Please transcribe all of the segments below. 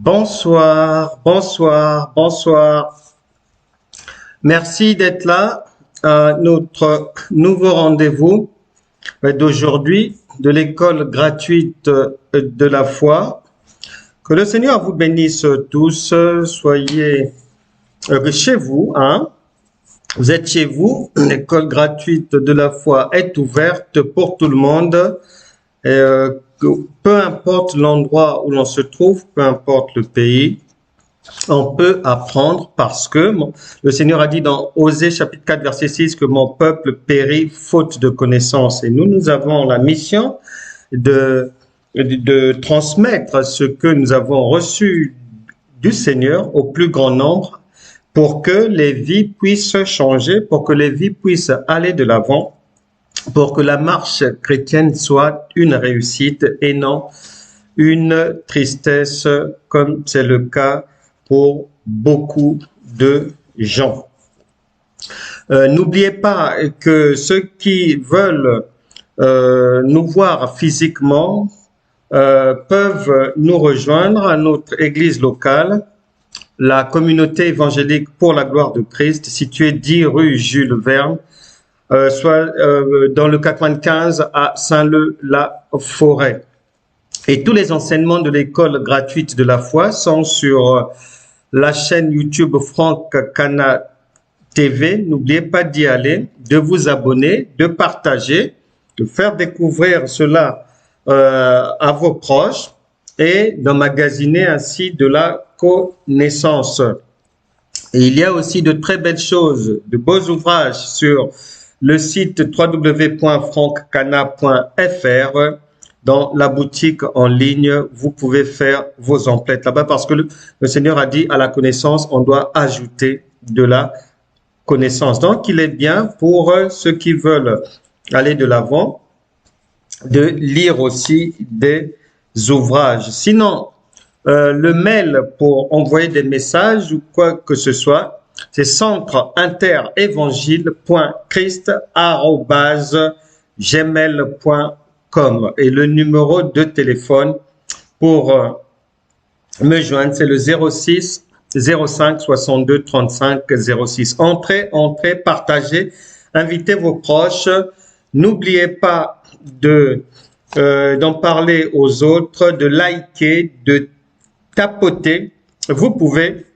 Bonsoir, bonsoir, bonsoir. Merci d'être là à notre nouveau rendez-vous d'aujourd'hui de l'école gratuite de la foi. Que le Seigneur vous bénisse tous. Soyez chez vous, hein. Vous êtes chez vous. L'école gratuite de la foi est ouverte pour tout le monde. Et, peu importe l'endroit où l'on se trouve, peu importe le pays, on peut apprendre parce que le Seigneur a dit dans Osée chapitre 4 verset 6 que mon peuple périt faute de connaissance. Et nous avons la mission de transmettre ce que nous avons reçu du Seigneur au plus grand nombre pour que les vies puissent changer, pour que les vies puissent aller de l'avant, pour que la marche chrétienne soit une réussite et non une tristesse comme c'est le cas pour beaucoup de gens. N'oubliez pas que ceux qui veulent nous voir physiquement peuvent nous rejoindre à notre église locale, la communauté évangélique pour la gloire de Christ, située 10 rue Jules Verne, soit dans le 95 à Saint-Leu-la-Forêt. Et tous les enseignements de l'école gratuite de la foi sont sur la chaîne YouTube Franck Cana TV. N'oubliez pas d'y aller, de vous abonner, de partager, de faire découvrir cela à vos proches et d'emmagasiner ainsi de la connaissance. Et il y a aussi de très belles choses, de beaux ouvrages sur le site www.franckcana.fr. Dans la boutique en ligne, vous pouvez faire vos emplettes là-bas parce que le Seigneur a dit à la connaissance, on doit ajouter de la connaissance. Donc, il est bien pour ceux qui veulent aller de l'avant de lire aussi des ouvrages. Sinon, le mail pour envoyer des messages ou quoi que ce soit, c'est centreinterévangile.christ@gmail.com et le numéro de téléphone pour me joindre, c'est le 06 05 62 35 06. Entrez, partagez, invitez vos proches. N'oubliez pas d'en parler aux autres, de liker, de tapoter. Vous pouvez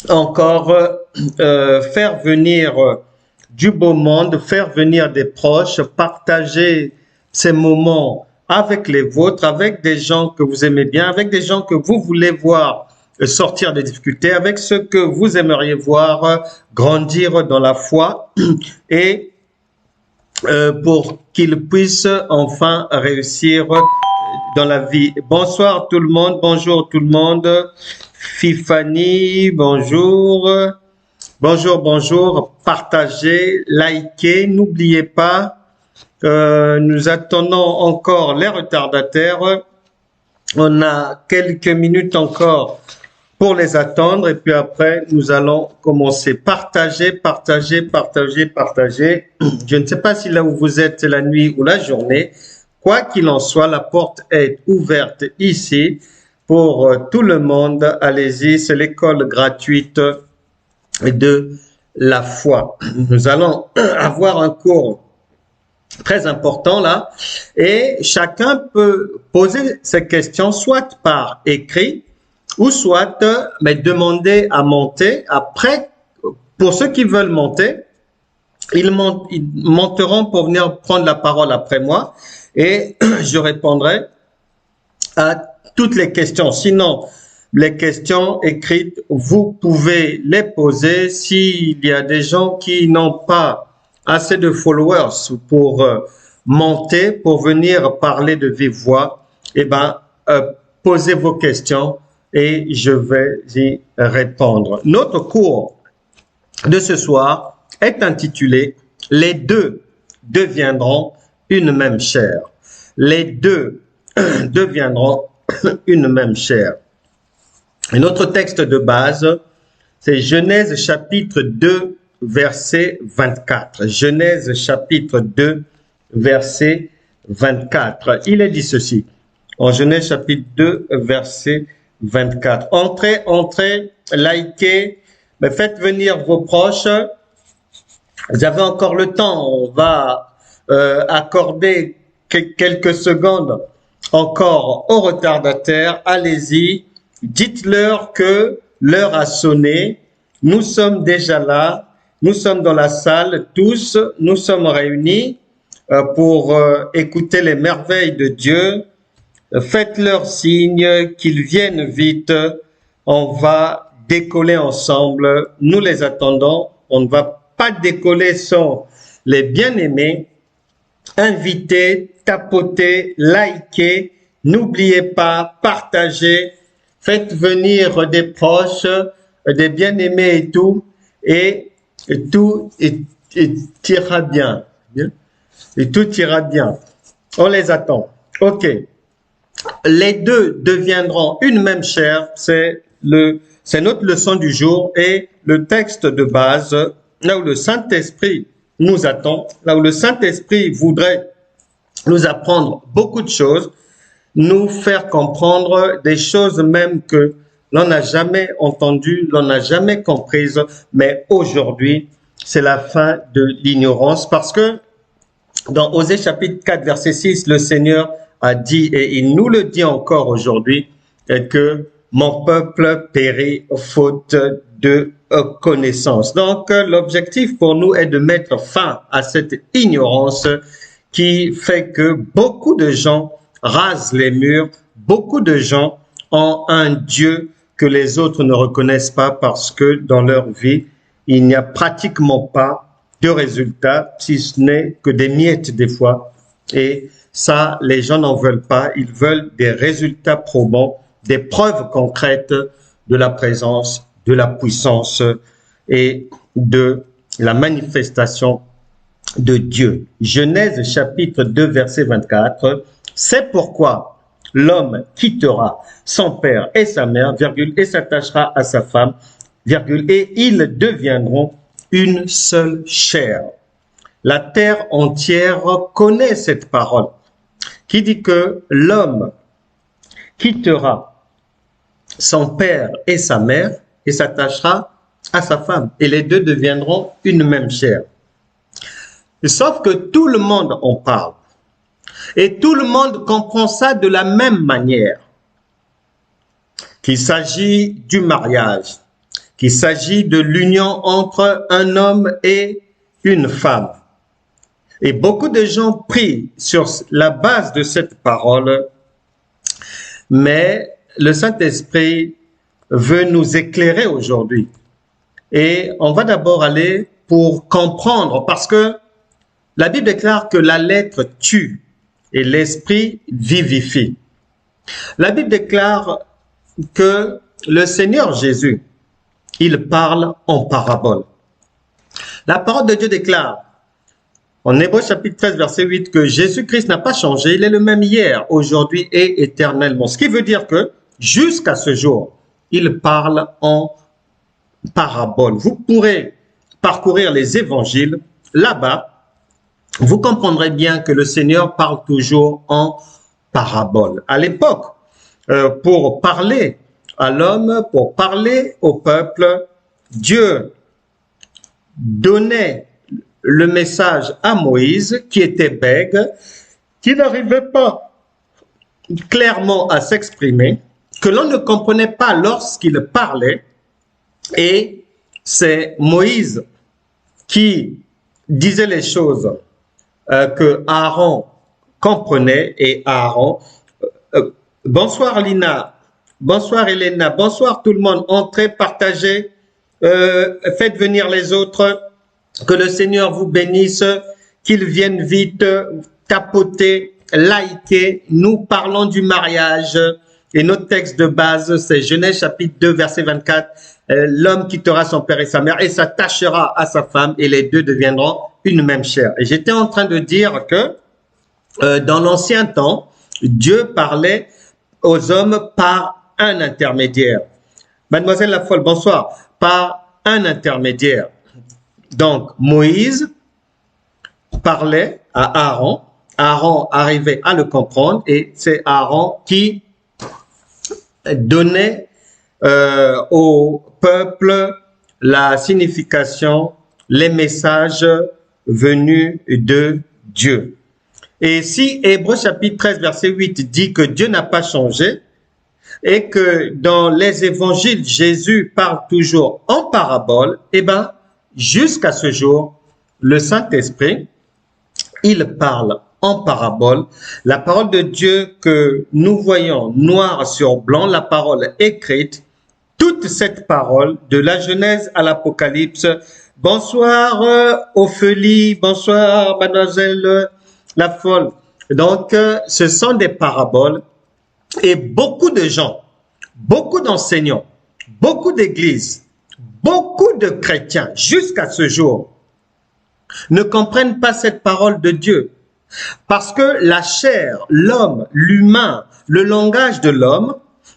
encore faire venir du beau monde, faire venir des proches, partager ces moments avec les vôtres, avec des gens que vous aimez bien, avec des gens que vous voulez voir sortir des difficultés, avec ceux que vous aimeriez voir grandir dans la foi et pour qu'ils puissent enfin réussir dans la vie. Bonsoir tout le monde, bonjour tout le monde. Fifani, bonjour. Bonjour, partagez, likez, n'oubliez pas. Nous attendons encore les retardataires. On a quelques minutes encore pour les attendre et puis après, nous allons commencer. Partagez. Je ne sais pas si là où vous êtes, c'est la nuit ou la journée. Quoi qu'il en soit, la porte est ouverte ici pour tout le monde. Allez-y, c'est l'école gratuite de la foi. Nous allons avoir un cours très important là, et chacun peut poser ses questions soit par écrit ou soit demander à monter. Après, pour ceux qui veulent monter, ils monteront pour venir prendre la parole après moi et je répondrai à toutes les questions. Sinon, les questions écrites, vous pouvez les poser s'il y a des gens qui n'ont pas assez de followers pour monter, pour venir parler de vive voix. Posez vos questions et je vais y répondre. Notre cours de ce soir est intitulé « Les deux deviendront une même chair ». Les deux deviendront une même chair. Et notre texte de base, c'est Genèse chapitre 2, verset 24. Genèse chapitre 2, verset 24. Il est dit ceci. En Genèse chapitre 2, verset 24. Entrez, entrez, likez, mais faites venir vos proches. Vous avez encore le temps, on va accorder quelques secondes encore aux retardataires. Allez-y, dites-leur que l'heure a sonné. Nous sommes déjà là, nous sommes dans la salle, tous, nous sommes réunis pour écouter les merveilles de Dieu. Faites-leur signe qu'ils viennent vite. On va décoller ensemble. Nous les attendons. On ne va pas décoller sans les bien-aimés. Invitez, tapotez, likez. N'oubliez pas, partagez. Faites venir des proches, des bien-aimés et tout. Et tout ira bien. Et tout ira bien. On les attend. OK. Les deux deviendront une même chair. C'est notre leçon du jour et le texte de base, là où le Saint-Esprit nous attend, là où le Saint-Esprit voudrait nous apprendre beaucoup de choses, nous faire comprendre des choses même que l'on n'a jamais entendues, l'on n'a jamais comprises, mais aujourd'hui, c'est la fin de l'ignorance parce que dans Osée chapitre 4, verset 6, le Seigneur a dit, et il nous le dit encore aujourd'hui, que mon peuple périt faute de connaissance. Donc, l'objectif pour nous est de mettre fin à cette ignorance qui fait que beaucoup de gens rasent les murs, beaucoup de gens ont un Dieu que les autres ne reconnaissent pas parce que dans leur vie, il n'y a pratiquement pas de résultats, si ce n'est que des miettes des fois. Et ça, les gens n'en veulent pas. Ils veulent des résultats probants, des preuves concrètes de la présence, de la puissance et de la manifestation de Dieu. Genèse chapitre 2, verset 24. C'est pourquoi l'homme quittera son père et sa mère, virgule, et s'attachera à sa femme, virgule, et ils deviendront une seule chair. La terre entière connaît cette parole qui dit que l'homme quittera son père et sa mère et s'attachera à sa femme et les deux deviendront une même chair. Sauf que tout le monde en parle et tout le monde comprend ça de la même manière. Qu'il s'agit du mariage, qu'il s'agit de l'union entre un homme et une femme. Et beaucoup de gens prient sur la base de cette parole, mais le Saint-Esprit veut nous éclairer aujourd'hui. Et on va d'abord aller pour comprendre, parce que la Bible déclare que la lettre tue et l'esprit vivifie. La Bible déclare que le Seigneur Jésus, il parle en parabole. La parole de Dieu déclare en Hébreux chapitre 13, verset 8, que Jésus-Christ n'a pas changé, il est le même hier, aujourd'hui et éternellement. Ce qui veut dire que jusqu'à ce jour, il parle en parabole. Vous pourrez parcourir les évangiles, là-bas, vous comprendrez bien que le Seigneur parle toujours en parabole. À l'époque, pour parler à l'homme, pour parler au peuple, Dieu donnait le message à Moïse, qui était bègue, qui n'arrivait pas clairement à s'exprimer, que l'on ne comprenait pas lorsqu'il parlait, et c'est Moïse qui disait les choses que Aaron comprenait, et Aaron, bonsoir Lina, bonsoir Elena, bonsoir tout le monde, entrez, partagez, faites venir les autres, que le Seigneur vous bénisse, qu'il vienne vite, tapoter, liker. Nous parlons du mariage et notre texte de base, c'est Genèse chapitre 2, verset 24. L'homme quittera son père et sa mère et s'attachera à sa femme et les deux deviendront une même chair. Et j'étais en train de dire que dans l'ancien temps, Dieu parlait aux hommes par un intermédiaire. Mademoiselle Lafolle, bonsoir. Par un intermédiaire. Donc, Moïse parlait à Aaron. Aaron arrivait à le comprendre et c'est Aaron qui donnait au peuple la signification, les messages venus de Dieu. Et si Hébreux chapitre 13 verset 8 dit que Dieu n'a pas changé et que dans les évangiles, Jésus parle toujours en parabole, eh ben, jusqu'à ce jour, le Saint-Esprit, il parle en parabole. La parole de Dieu que nous voyons noir sur blanc, la parole écrite, toute cette parole, de la Genèse à l'Apocalypse. Bonsoir Ophélie, bonsoir mademoiselle la folle. Donc, ce sont des paraboles et beaucoup de gens, beaucoup d'enseignants, beaucoup d'églises, beaucoup de chrétiens jusqu'à ce jour ne comprennent pas cette parole de Dieu. Parce que la chair, l'homme, l'humain, le langage de l'homme,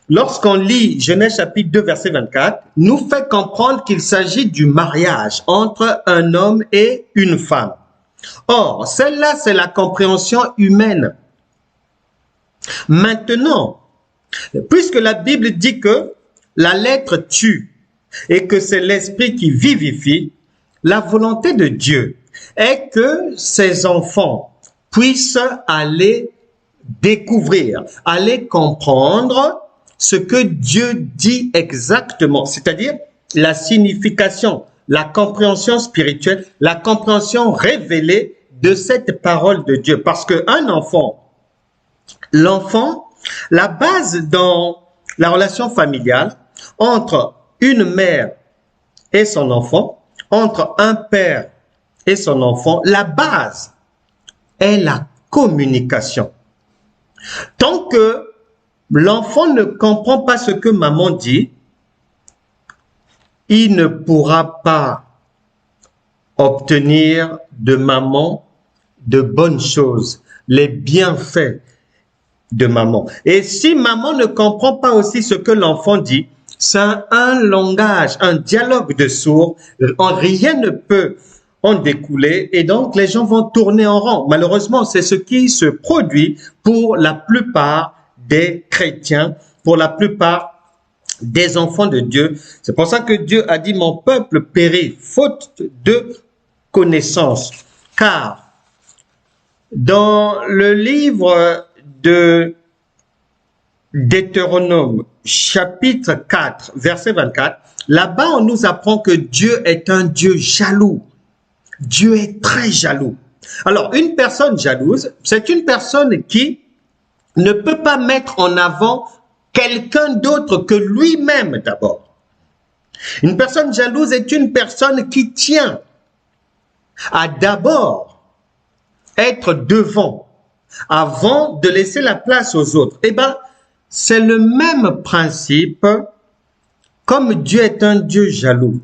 lorsqu'on lit Genèse chapitre 2 verset 24, nous fait comprendre qu'il s'agit du mariage entre un homme et une femme. Or, celle-là, c'est la compréhension humaine. Maintenant, puisque la Bible dit que la lettre tue et que c'est l'esprit qui vivifie, la volonté de Dieu est que ses enfants puissent aller découvrir, aller comprendre ce que Dieu dit exactement, c'est-à-dire la signification, la compréhension spirituelle, la compréhension révélée de cette parole de Dieu. Parce qu'un enfant, l'enfant, la base dans la relation familiale entre une mère et son enfant, entre un père et son enfant, la base est la communication. Tant que l'enfant ne comprend pas ce que maman dit, il ne pourra pas obtenir de maman de bonnes choses, les bienfaits de maman. Et si maman ne comprend pas aussi ce que l'enfant dit, c'est un langage, un dialogue de sourds, rien ne peut en découler et donc les gens vont tourner en rond. Malheureusement, c'est ce qui se produit pour la plupart des chrétiens, pour la plupart des enfants de Dieu. C'est pour ça que Dieu a dit « Mon peuple périt faute de connaissance ». Car dans le livre de Deutéronome, chapitre 4, verset 24, là-bas on nous apprend que Dieu est un Dieu jaloux. Dieu est très jaloux. Alors, une personne jalouse, c'est une personne qui ne peut pas mettre en avant quelqu'un d'autre que lui-même d'abord. Une personne jalouse est une personne qui tient à d'abord être devant avant de laisser la place aux autres. Eh bien, c'est le même principe comme Dieu est un Dieu jaloux.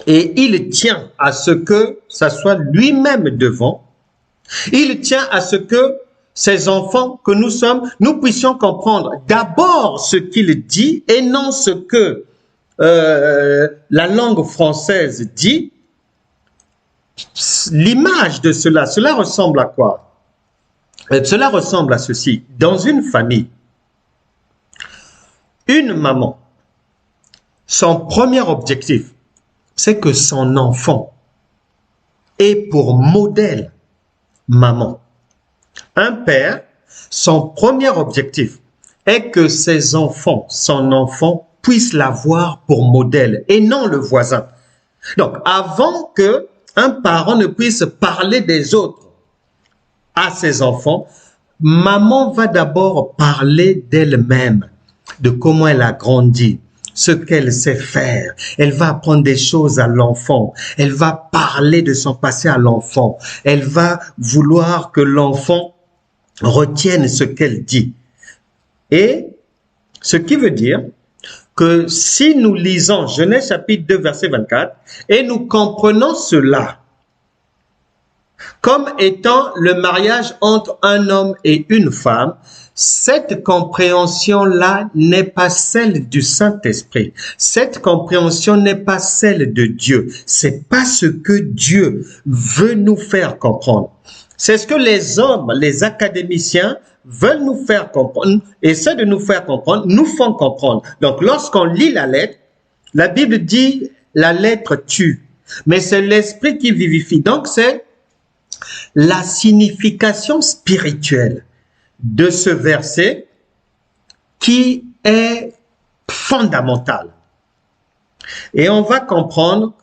Et il tient à ce que ça soit lui-même devant. Il tient à ce que ces enfants que nous sommes, nous puissions comprendre d'abord ce qu'il dit et non ce que la langue française dit. L'image de cela ressemble à quoi? Cela ressemble à ceci. Dans une famille, une maman, son premier objectif, c'est que son enfant ait pour modèle maman. Un père, son premier objectif est que ses enfants, son enfant, puisse l'avoir pour modèle et non le voisin. Donc, avant que un parent ne puisse parler des autres à ses enfants, maman va d'abord parler d'elle-même, de comment elle a grandi, ce qu'elle sait faire. Elle va apprendre des choses à l'enfant. Elle va parler de son passé à l'enfant. Elle va vouloir que l'enfant retienne ce qu'elle dit. Et ce qui veut dire que si nous lisons Genèse chapitre 2 verset 24 et nous comprenons cela comme étant le mariage entre un homme et une femme, cette compréhension-là n'est pas celle du Saint-Esprit. Cette compréhension n'est pas celle de Dieu. C'est pas ce que Dieu veut nous faire comprendre. C'est ce que les hommes, les académiciens veulent nous faire comprendre, essaient de nous faire comprendre, nous font comprendre. Donc, lorsqu'on lit la lettre, la Bible dit la lettre tue, mais c'est l'esprit qui vivifie. Donc, c'est la signification spirituelle de ce verset qui est fondamentale. Et on va comprendre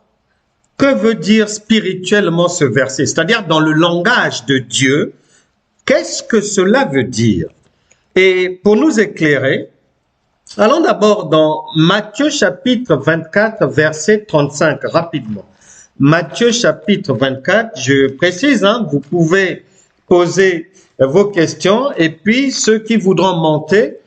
que veut dire spirituellement ce verset, c'est-à-dire dans le langage de Dieu, qu'est-ce que cela veut dire? Et pour nous éclairer, allons d'abord dans Matthieu chapitre 24, verset 35, rapidement. Matthieu chapitre 24, je précise, vous pouvez poser vos questions et puis ceux qui voudront monter,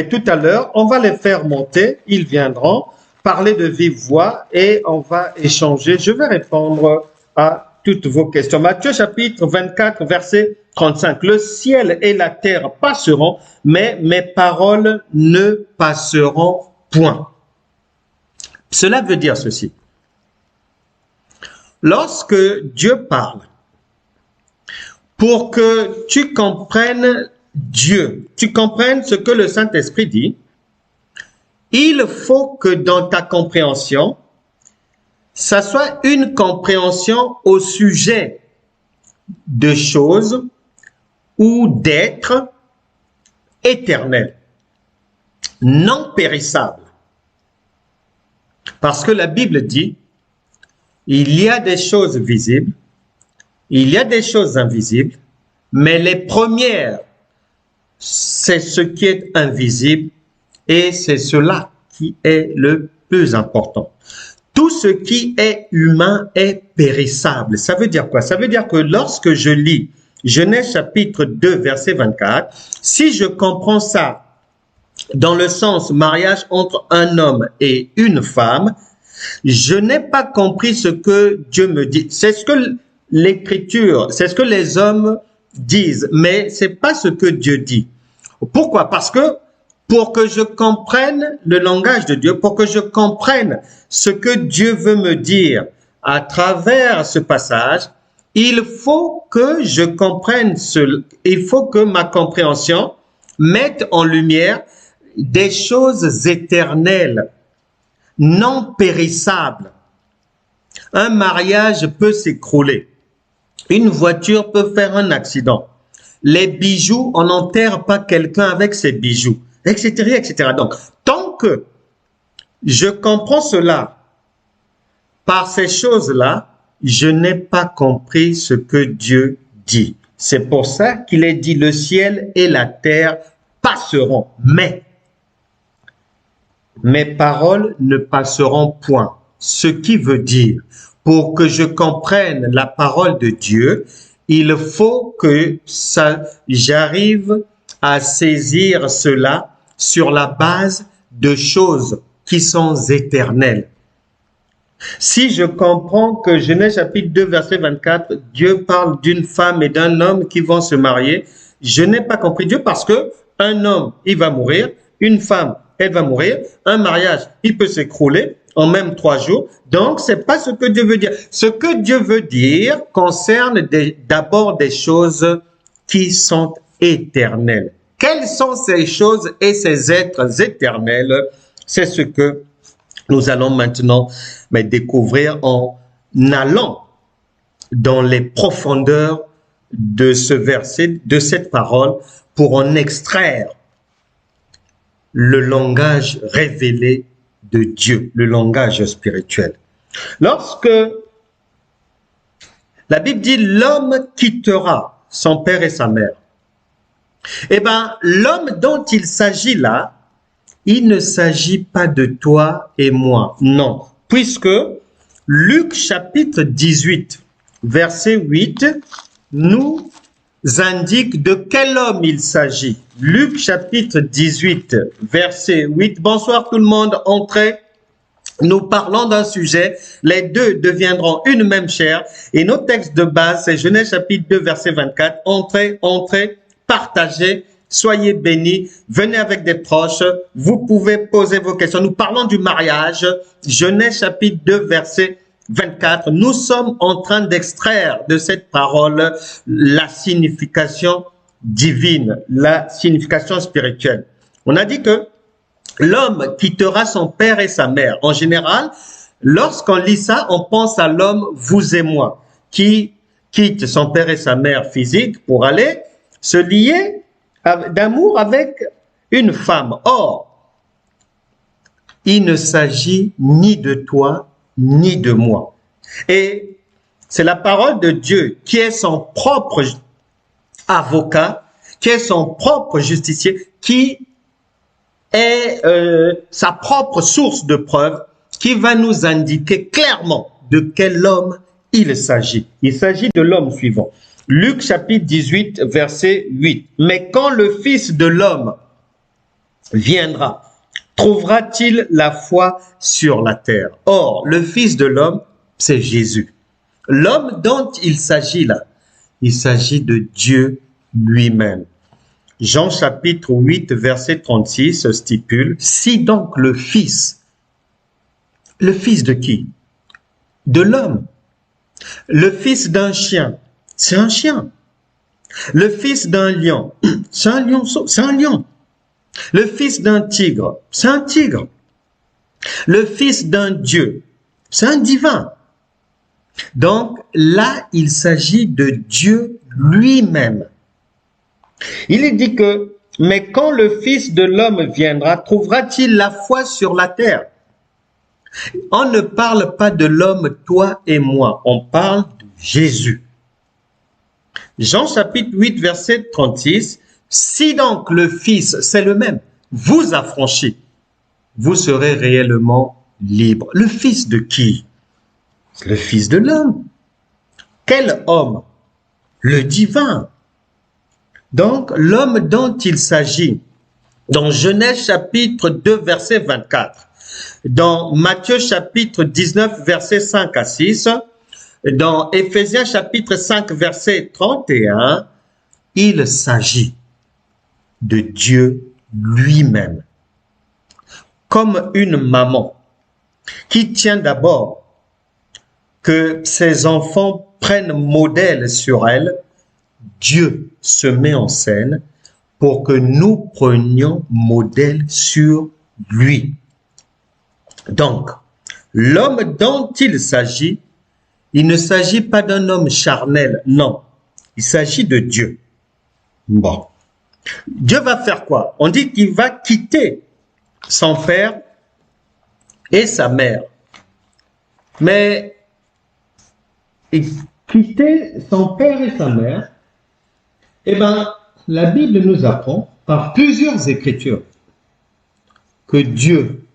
tout à l'heure, on va les faire monter, ils viendront parler de vive voix et on va échanger. Je vais répondre à toutes vos questions. Matthieu chapitre 24, verset 35. Le ciel et la terre passeront, mais mes paroles ne passeront point. Cela veut dire ceci. Lorsque Dieu parle, pour que tu comprennes Dieu, tu comprennes ce que le Saint-Esprit dit, il faut que dans ta compréhension, ça soit une compréhension au sujet de choses ou d'êtres éternels, non périssables. Parce que la Bible dit, il y a des choses visibles, il y a des choses invisibles, mais les premières, c'est ce qui est invisible et c'est cela qui est le plus important. Tout ce qui est humain est périssable. Ça veut dire quoi? Ça veut dire que lorsque je lis Genèse chapitre 2, verset 24, si je comprends ça dans le sens mariage entre un homme et une femme, je n'ai pas compris ce que Dieu me dit. C'est ce que l'Écriture, c'est ce que les hommes disent, mais c'est pas ce que Dieu dit. Pourquoi? Parce que pour que je comprenne le langage de Dieu, pour que je comprenne ce que Dieu veut me dire à travers ce passage, il faut que je comprenne il faut que ma compréhension mette en lumière des choses éternelles, non périssables. Un mariage peut s'écrouler. Une voiture peut faire un accident. Les bijoux, on n'enterre pas quelqu'un avec ses bijoux, etc., etc. Donc, tant que je comprends cela par ces choses-là, je n'ai pas compris ce que Dieu dit. C'est pour ça qu'il est dit, le ciel et la terre passeront, mais mes paroles ne passeront point. Ce qui veut dire, pour que je comprenne la parole de Dieu, il faut que j'arrive à saisir cela sur la base de choses qui sont éternelles. Si je comprends que Genèse chapitre 2, verset 24, Dieu parle d'une femme et d'un homme qui vont se marier, je n'ai pas compris Dieu parce que un homme, il va mourir, une femme, elle va mourir, un mariage, il peut s'écrouler en même 3 jours. Donc, c'est pas ce que Dieu veut dire. Ce que Dieu veut dire concerne d'abord des choses qui sont éternelles. Quelles sont ces choses et ces êtres éternels? C'est ce que nous allons maintenant découvrir en allant dans les profondeurs de ce verset, de cette parole, pour en extraire le langage révélé de Dieu, le langage spirituel. Lorsque la Bible dit l'homme quittera son père et sa mère, l'homme dont il s'agit là, il ne s'agit pas de toi et moi, non, puisque Luc chapitre 18, verset 8, nous indique de quel homme il s'agit. Luc chapitre 18, verset 8. Bonsoir tout le monde, entrez. Nous parlons d'un sujet, les deux deviendront une même chair. Et nos textes de base, c'est Genèse chapitre 2, verset 24. Entrez, entrez, partagez, soyez bénis, venez avec des proches, vous pouvez poser vos questions. Nous parlons du mariage, Genèse chapitre 2, verset 24, nous sommes en train d'extraire de cette parole la signification divine, la signification spirituelle. On a dit que l'homme quittera son père et sa mère. En général, lorsqu'on lit ça, on pense à l'homme, vous et moi, qui quitte son père et sa mère physique pour aller se lier d'amour avec une femme. Or, il ne s'agit ni de toi, ni de moi. Et c'est la parole de Dieu qui est son propre avocat, qui est son propre justicier, qui est sa propre source de preuve, qui va nous indiquer clairement de quel homme il s'agit. Il s'agit de l'homme suivant. Luc chapitre 18, verset 8. Mais quand le Fils de l'homme viendra, trouvera-t-il la foi sur la terre? Or, le Fils de l'homme, c'est Jésus. L'homme dont il s'agit là, il s'agit de Dieu lui-même. Jean chapitre 8, verset 36 stipule, si donc le Fils de qui? De l'homme. Le fils d'un chien, c'est un chien. Le fils d'un lion, c'est un lionceau, c'est un lion. Le fils d'un tigre, c'est un tigre. Le fils d'un Dieu, c'est un divin. Donc là, il s'agit de Dieu lui-même. Il est dit que, mais quand le Fils de l'homme viendra, trouvera-t-il la foi sur la terre? On ne parle pas de l'homme, toi et moi, on parle de Jésus. Jean chapitre 8, verset 36, si donc le Fils, c'est le même, vous affranchit, vous serez réellement libre. Le Fils de qui? Le Fils de l'homme. Quel homme? Le divin. Donc, l'homme dont il s'agit, dans Genèse chapitre 2, verset 24, dans Matthieu chapitre 19, verset 5 à 6, dans Éphésiens chapitre 5, verset 31, il s'agit de Dieu lui-même. Comme une maman qui tient d'abord que ses enfants prennent modèle sur elle, Dieu se met en scène pour que nous prenions modèle sur lui. Donc, l'homme dont il s'agit, il ne s'agit pas d'un homme charnel, non. Il s'agit de Dieu. Bon. Dieu va faire quoi? On dit qu'il va quitter son père et sa mère. Mais quitter son père et sa mère, eh bien, la Bible nous apprend par plusieurs écritures que Dieu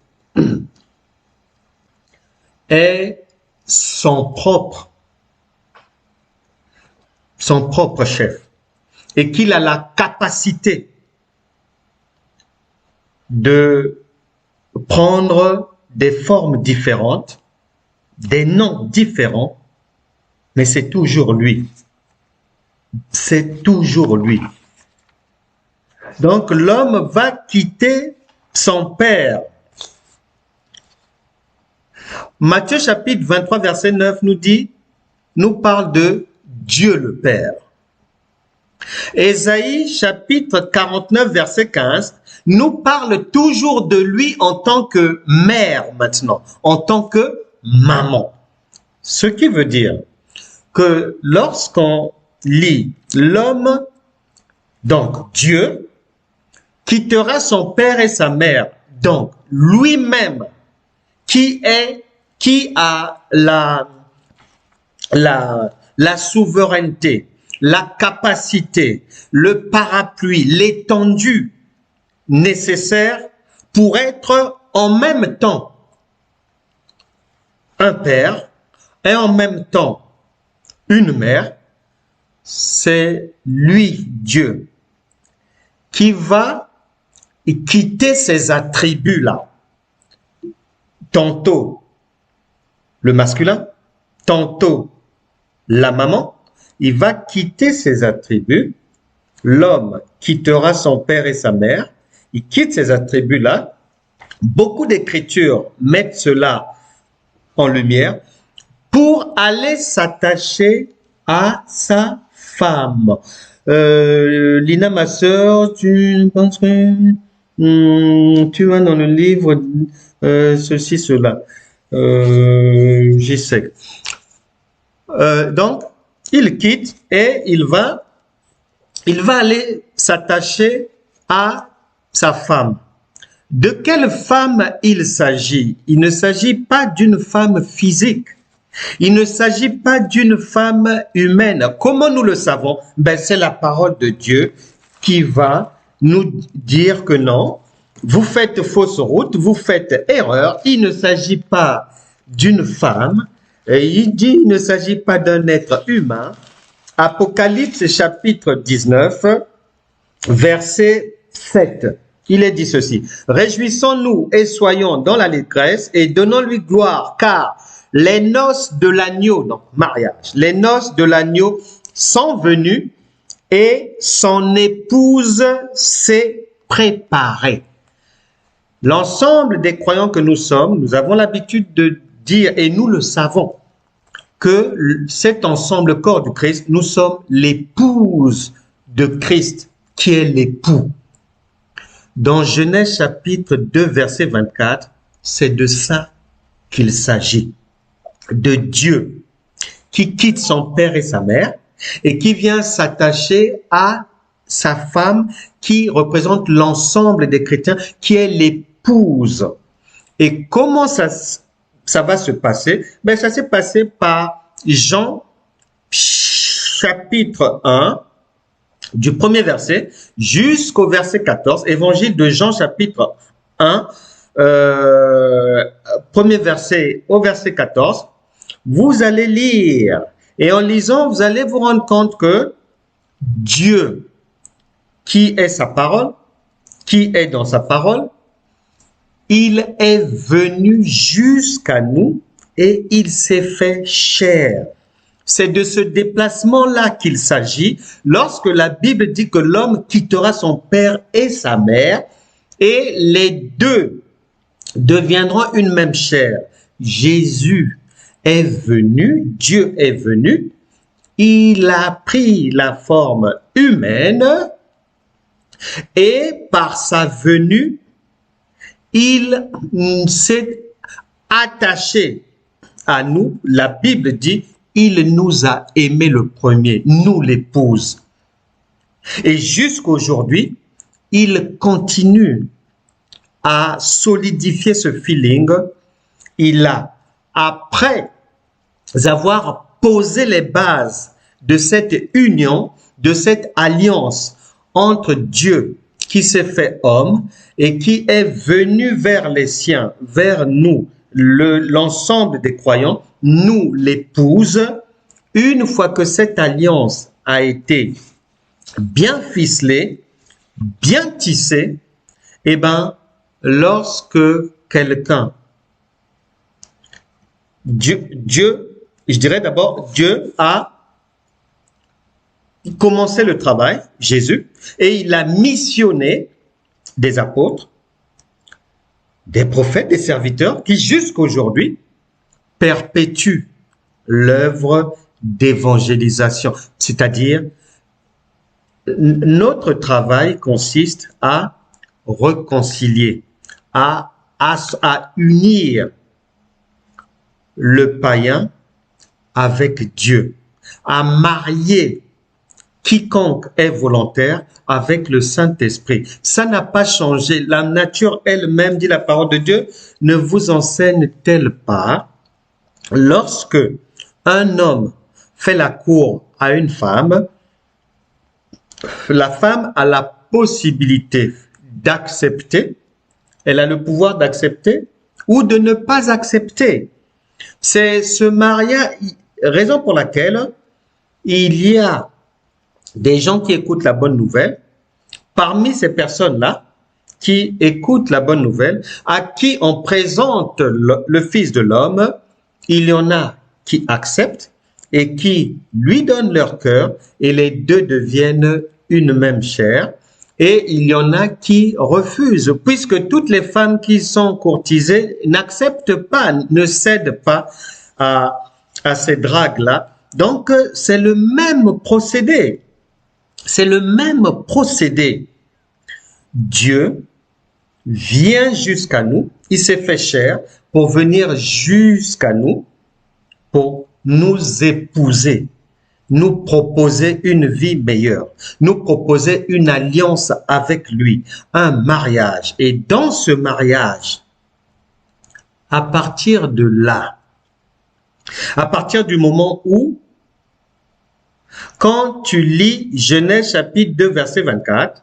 est son propre chef et qu'il a la capacité de prendre des formes différentes, des noms différents, mais c'est toujours lui. C'est toujours lui. Donc l'homme va quitter son père. Matthieu chapitre 23 verset 9 nous parle de Dieu le Père. Ésaïe chapitre 49 verset 15 nous parle toujours de lui en tant que mère maintenant, en tant que maman. Ce qui veut dire que lorsqu'on lit l'homme, donc Dieu, quittera son père et sa mère, donc lui-même qui a la souveraineté, la capacité, le parapluie, l'étendue nécessaire pour être en même temps un père et en même temps une mère, c'est lui, Dieu, qui va quitter ces attributs-là. Tantôt le masculin, tantôt la maman, il va quitter ses attributs. L'homme quittera son père et sa mère. Il quitte ces attributs-là. Beaucoup d'écritures mettent cela en lumière pour aller s'attacher à sa femme. Lina, ma sœur, tu penses que tu as dans le livre ceci, cela. J'essaie. Donc, il quitte et il va aller s'attacher à sa femme. De quelle femme il s'agit? Il ne s'agit pas d'une femme physique. Il ne s'agit pas d'une femme humaine. Comment nous le savons? Ben, c'est la parole de Dieu qui va nous dire que non, vous faites fausse route, vous faites erreur. Il ne s'agit pas d'une femme. Et il dit, il ne s'agit pas d'un être humain. Apocalypse chapitre 19, verset 7. Il est dit ceci: réjouissons-nous et soyons dans l'allégresse et donnons-lui gloire, car les noces de l'agneau, donc mariage, les noces de l'agneau sont venues et son épouse s'est préparée. L'ensemble des croyants que nous sommes, nous avons l'habitude de dire, et nous le savons, que cet ensemble corps du Christ, nous sommes l'épouse de Christ, qui est l'époux. Dans Genèse chapitre 2, verset 24, c'est de ça qu'il s'agit. De Dieu qui quitte son père et sa mère et qui vient s'attacher à sa femme qui représente l'ensemble des chrétiens, qui est l'épouse. Et comment ça va se passer? Ben, ça s'est passé par Jean chapitre 1, du premier verset jusqu'au verset 14, évangile de Jean chapitre 1, premier verset au verset 14, vous allez lire et en lisant, vous allez vous rendre compte que Dieu, qui est sa parole, qui est dans sa parole, il est venu jusqu'à nous et il s'est fait chair. C'est de ce déplacement-là qu'il s'agit lorsque la Bible dit que l'homme quittera son père et sa mère et les deux deviendront une même chair. Jésus est venu, Dieu est venu, il a pris la forme humaine et par sa venue, il s'est attaché à nous. La Bible dit, il nous a aimé le premier, nous l'épouse. Et jusqu'aujourd'hui, il continue à solidifier ce feeling. Il a, après avoir posé les bases de cette union, de cette alliance entre Dieu qui s'est fait homme et qui est venu vers les siens, vers nous, l'ensemble des croyants, nous l'épouse. Une fois que cette alliance a été bien ficelée, bien tissée, eh ben, lorsque quelqu'un, Dieu, je dirais d'abord, Dieu a commencé le travail, Jésus, et il a missionné des apôtres, des prophètes, des serviteurs qui jusqu'aujourd'hui perpétuent l'œuvre d'évangélisation. C'est-à-dire, notre travail consiste à réconcilier, à unir le païen avec Dieu, à marier quiconque est volontaire avec le Saint-Esprit. Ça n'a pas changé. La nature elle-même, dit la parole de Dieu, ne vous enseigne-t-elle pas, lorsque un homme fait la cour à une femme, la femme a la possibilité d'accepter, elle a le pouvoir d'accepter ou de ne pas accepter. C'est ce mariage, raison pour laquelle il y a des gens qui écoutent la bonne nouvelle. Parmi ces personnes-là qui écoutent la bonne nouvelle, à qui on présente le Fils de l'homme, il y en a qui acceptent et qui lui donnent leur cœur et les deux deviennent une même chair. Et il y en a qui refusent, puisque toutes les femmes qui sont courtisées n'acceptent pas, ne cèdent pas à à ces dragues-là. Donc, c'est le même procédé. C'est le même procédé. Dieu vient jusqu'à nous, il s'est fait chair pour venir jusqu'à nous, pour nous épouser, nous proposer une vie meilleure, nous proposer une alliance avec lui, un mariage. Et dans ce mariage, à partir de là, à partir du moment où, quand tu lis Genèse chapitre 2, verset 24,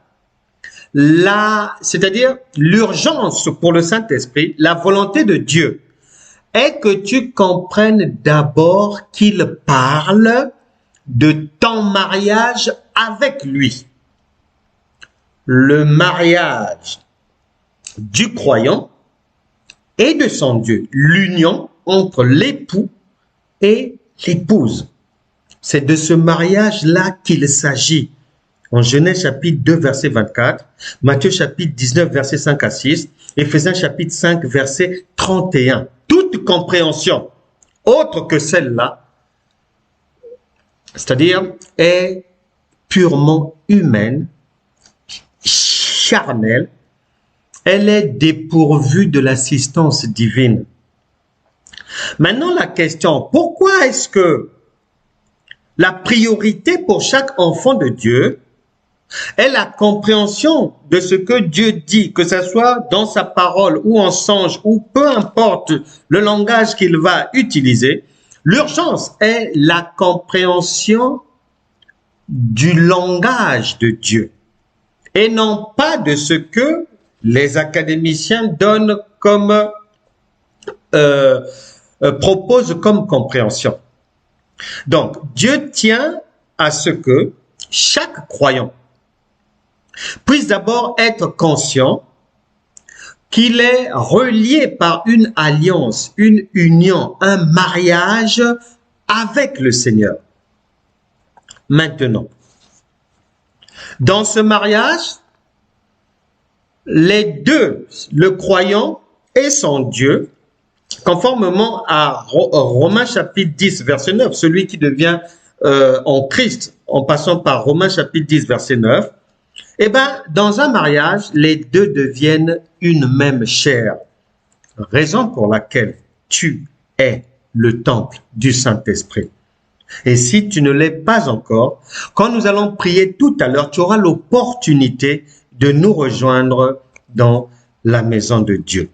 c'est-à-dire l'urgence pour le Saint-Esprit, la volonté de Dieu est que tu comprennes d'abord qu'il parle de ton mariage avec lui. Le mariage du croyant et de son Dieu, l'union entre l'époux et l'épouse. C'est de ce mariage-là qu'il s'agit. En Genèse chapitre 2, verset 24, Matthieu chapitre 19, verset 5 à 6, Éphésiens chapitre 5, verset 31. Toute compréhension autre que celle-là, c'est-à-dire est purement humaine, charnelle, elle est dépourvue de l'assistance divine. Maintenant, la question, pourquoi est-ce que la priorité pour chaque enfant de Dieu est la compréhension de ce que Dieu dit, que ce soit dans sa parole ou en songe, ou peu importe le langage qu'il va utiliser, l'urgence est la compréhension du langage de Dieu et non pas de ce que les académiciens donnent comme proposent comme compréhension. Donc, Dieu tient à ce que chaque croyant puisse d'abord être conscient qu'il est relié par une alliance, une union, un mariage avec le Seigneur. Maintenant, dans ce mariage, les deux, le croyant et son Dieu, conformément à Romains chapitre 10, verset 9, celui qui devient en Christ, en passant par Romains chapitre 10, verset 9, eh bien, dans un mariage, les deux deviennent une même chair. Raison pour laquelle tu es le temple du Saint-Esprit. Et si tu ne l'es pas encore, quand nous allons prier tout à l'heure, tu auras l'opportunité de nous rejoindre dans la maison de Dieu.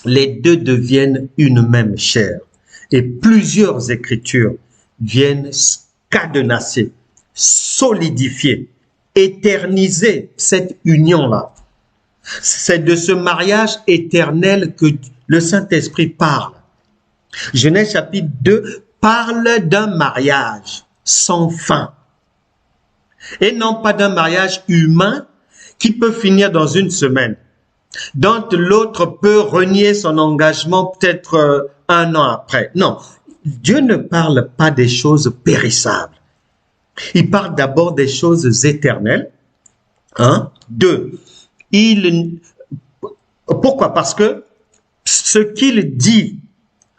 Les deux deviennent une même chair. Et plusieurs écritures viennent cadenasser, solidifier, éterniser cette union-là. C'est de ce mariage éternel que le Saint-Esprit parle. Genèse chapitre 2 parle d'un mariage sans fin. Et non pas d'un mariage humain qui peut finir dans une semaine, dont l'autre peut renier son engagement peut-être un an après. Non, Dieu ne parle pas des choses périssables. Il parle d'abord des choses éternelles. Deux, pourquoi? Parce que ce qu'il dit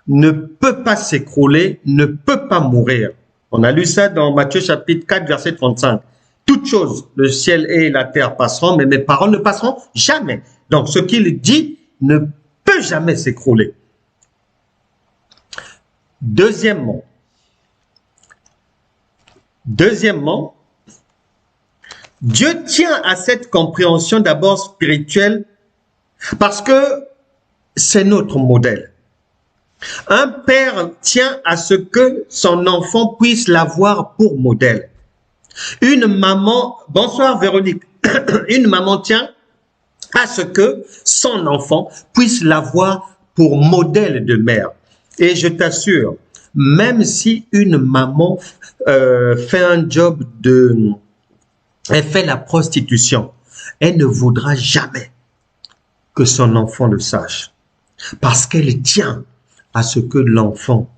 ne peut pas s'écrouler, ne peut pas mourir. On a lu ça dans Matthieu chapitre 4, verset 35. Toutes choses, le ciel et la terre passeront, mais mes paroles ne passeront jamais. Donc, ce qu'il dit ne peut jamais s'écrouler. Deuxièmement, Dieu tient à cette compréhension d'abord spirituelle parce que c'est notre modèle. Un père tient à ce que son enfant puisse l'avoir pour modèle. Une maman, bonsoir Véronique, une maman tient à ce que son enfant puisse l'avoir pour modèle de mère. Et je t'assure, même si une maman fait un job elle fait la prostitution, elle ne voudra jamais que son enfant le sache. Parce qu'elle tient à ce que l'enfant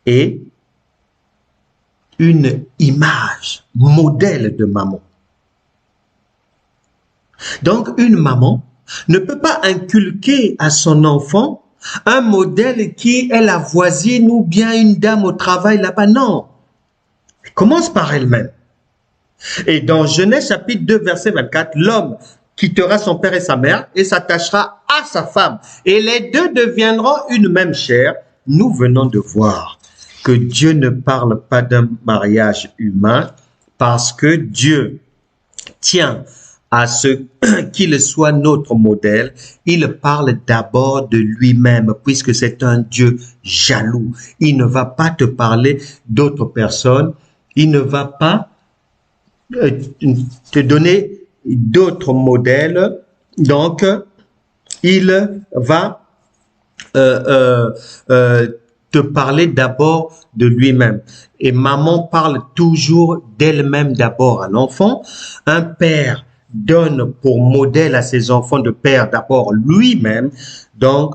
ait une image, modèle de maman. Donc, une maman ne peut pas inculquer à son enfant un modèle qui est la voisine ou bien une dame au travail là-bas. Non. Elle commence par elle-même. Et dans Genèse chapitre 2, verset 24, l'homme quittera son père et sa mère et s'attachera à sa femme. Et les deux deviendront une même chair. Nous venons de voir que Dieu ne parle pas d'un mariage humain parce que Dieu tient à ce qu'il soit notre modèle. Il parle d'abord de lui-même puisque c'est un Dieu jaloux. Il ne va pas te parler d'autres personnes. Il ne va pas te donner d'autres modèles. Donc, il va te parler d'abord de lui-même. Et maman parle toujours d'elle-même d'abord à l'enfant. Un père donne pour modèle à ses enfants de père d'abord lui-même. Donc,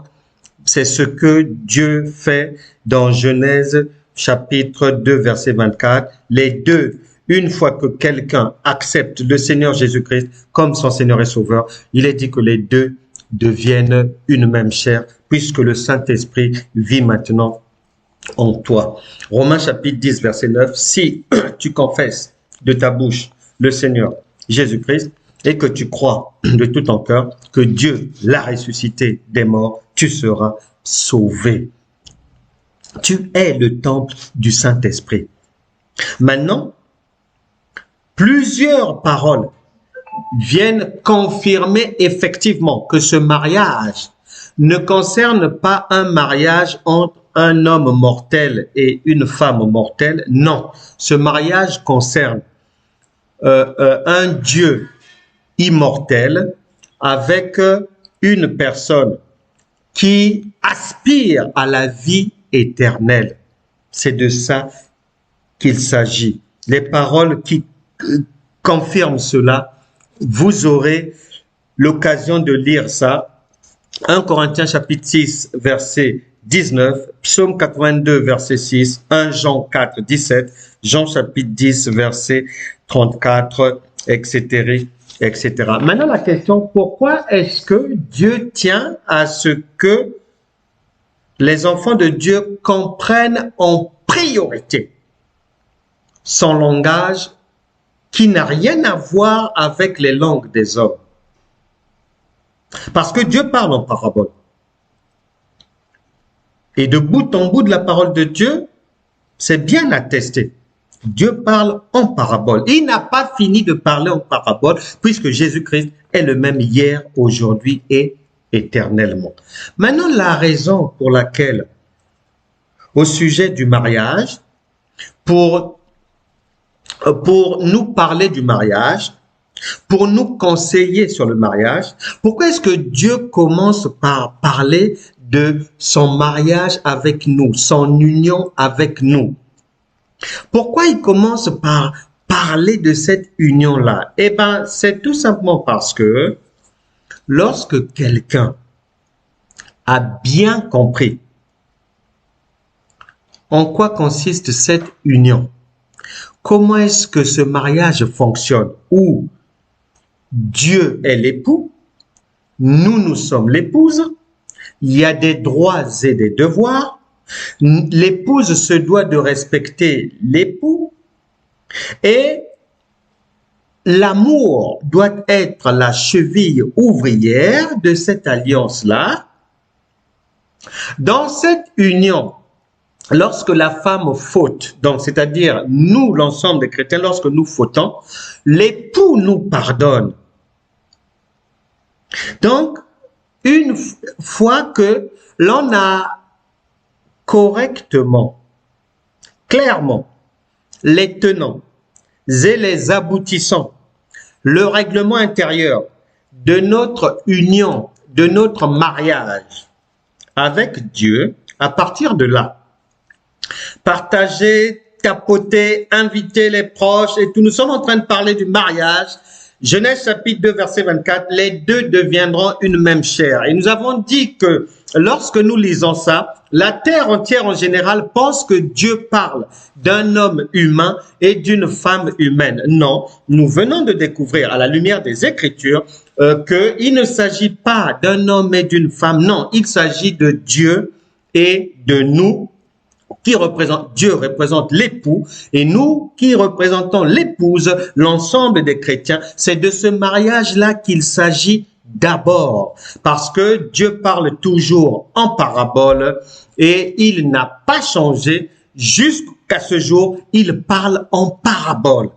c'est ce que Dieu fait dans Genèse chapitre 2, verset 24. Les deux, une fois que quelqu'un accepte le Seigneur Jésus-Christ comme son Seigneur et Sauveur, il est dit que les deux deviennent une même chair puisque le Saint-Esprit vit maintenant en toi. Romains chapitre 10, verset 9. Si tu confesses de ta bouche le Seigneur Jésus-Christ et que tu crois de tout ton cœur que Dieu l'a ressuscité des morts, tu seras sauvé. Tu es le temple du Saint-Esprit. Maintenant, plusieurs paroles viennent confirmer effectivement que ce mariage ne concerne pas un mariage entre un homme mortel et une femme mortelle. Non, ce mariage concerne un Dieu immortel avec une personne qui aspire à la vie éternelle. C'est de ça qu'il s'agit. Les paroles qui confirment cela, vous aurez l'occasion de lire ça. 1 Corinthiens chapitre 6, verset 19, Psaume 82, verset 6, 1 Jean 4, 17, Jean chapitre 10, verset 34, etc., etc. Maintenant, la question, pourquoi est-ce que Dieu tient à ce que les enfants de Dieu comprennent en priorité son langage qui n'a rien à voir avec les langues des hommes? Parce que Dieu parle en parabole. Et de bout en bout de la parole de Dieu, c'est bien attesté. Dieu parle en parabole. Il n'a pas fini de parler en parabole puisque Jésus-Christ est le même hier, aujourd'hui et éternellement. Maintenant, la raison pour laquelle, au sujet du mariage, pour nous parler du mariage, pour nous conseiller sur le mariage, pourquoi est-ce que Dieu commence par parler de son mariage avec nous, son union avec nous? Pourquoi il commence par parler de cette union-là? Eh bien, c'est tout simplement parce que lorsque quelqu'un a bien compris en quoi consiste cette union, comment est-ce que ce mariage fonctionne, où Dieu est l'époux, nous sommes l'épouse, il y a des droits et des devoirs, l'épouse se doit de respecter l'époux et l'amour doit être la cheville ouvrière de cette alliance-là. Dans cette union, lorsque la femme faute, donc c'est-à-dire nous, l'ensemble des chrétiens, lorsque nous fautons, l'époux nous pardonne. Donc, une fois que l'on a correctement, clairement, les tenants et les aboutissants, le règlement intérieur de notre union, de notre mariage avec Dieu, à partir de là, partager, tapoter, inviter les proches et tout. Nous sommes en train de parler du mariage. Genèse chapitre 2, verset 24, les deux deviendront une même chair. Et nous avons dit que lorsque nous lisons ça, la terre entière en général pense que Dieu parle d'un homme humain et d'une femme humaine. Non, nous venons de découvrir à la lumière des Écritures qu'il ne s'agit pas d'un homme et d'une femme, non, il s'agit de Dieu et de nous qui représente, Dieu représente l'époux et nous qui représentons l'épouse, l'ensemble des chrétiens. C'est de ce mariage-là qu'il s'agit d'abord, parce que Dieu parle toujours en parabole et il n'a pas changé jusqu'à ce jour, il parle en parabole.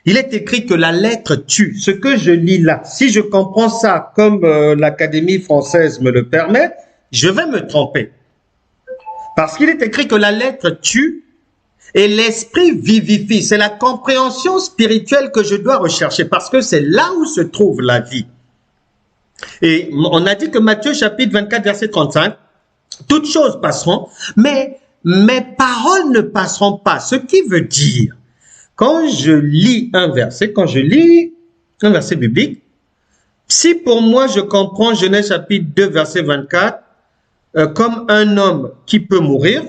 Il est écrit que la lettre tue. Ce que je lis là, si je comprends ça comme l'Académie française me le permet, je vais me tromper. Parce qu'il est écrit que la lettre tue et l'esprit vivifie. C'est la compréhension spirituelle que je dois rechercher parce que c'est là où se trouve la vie. Et on a dit que Matthieu chapitre 24 verset 35, toutes choses passeront, mais mes paroles ne passeront pas. Ce qui veut dire, quand je lis un verset biblique, si pour moi je comprends Genèse chapitre 2 verset 24, comme un homme qui peut mourir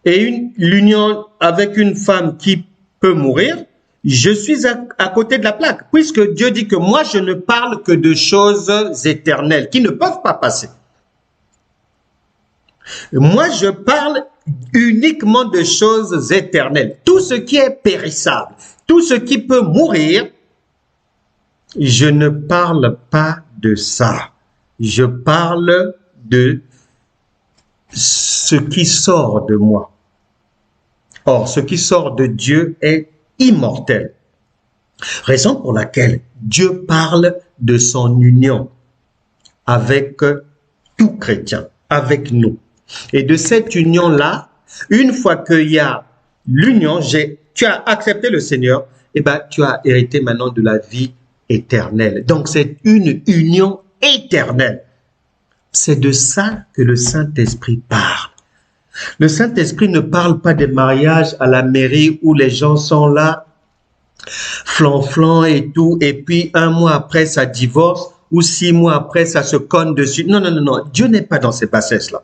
et l'union avec une femme qui peut mourir, je suis à côté de la plaque, puisque Dieu dit que moi, je ne parle que de choses éternelles qui ne peuvent pas passer. Moi, je parle uniquement de choses éternelles. Tout ce qui est périssable, tout ce qui peut mourir, je ne parle pas de ça. Je parle de ce qui sort de moi. Or, ce qui sort de Dieu est immortel. Raison pour laquelle Dieu parle de son union avec tout chrétien, avec nous. Et de cette union-là, une fois qu'il y a l'union, tu as accepté le Seigneur, et ben tu as hérité maintenant de la vie éternelle. Donc c'est une union éternelle. C'est de ça que le Saint-Esprit parle. Le Saint-Esprit ne parle pas des mariages à la mairie où les gens sont là, flanflant et tout, et puis un mois après ça divorce, ou 6 mois après ça se conne dessus. Non, non, non, non. Dieu n'est pas dans ces bassesses-là.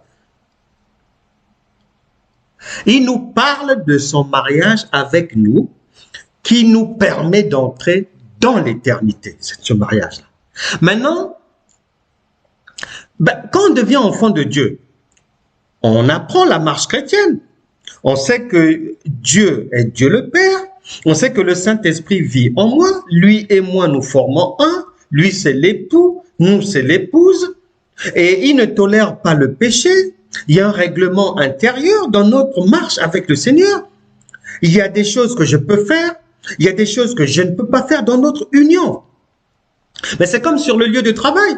Il nous parle de son mariage avec nous, qui nous permet d'entrer dans l'éternité, ce mariage-là. Maintenant, quand on devient enfant de Dieu, on apprend la marche chrétienne. On sait que Dieu est Dieu le Père. On sait que le Saint-Esprit vit en moi. Lui et moi, nous formons un. Lui, c'est l'époux. Nous, c'est l'épouse. Et il ne tolère pas le péché. Il y a un règlement intérieur dans notre marche avec le Seigneur. Il y a des choses que je peux faire. Il y a des choses que je ne peux pas faire dans notre union. Mais c'est comme sur le lieu de travail.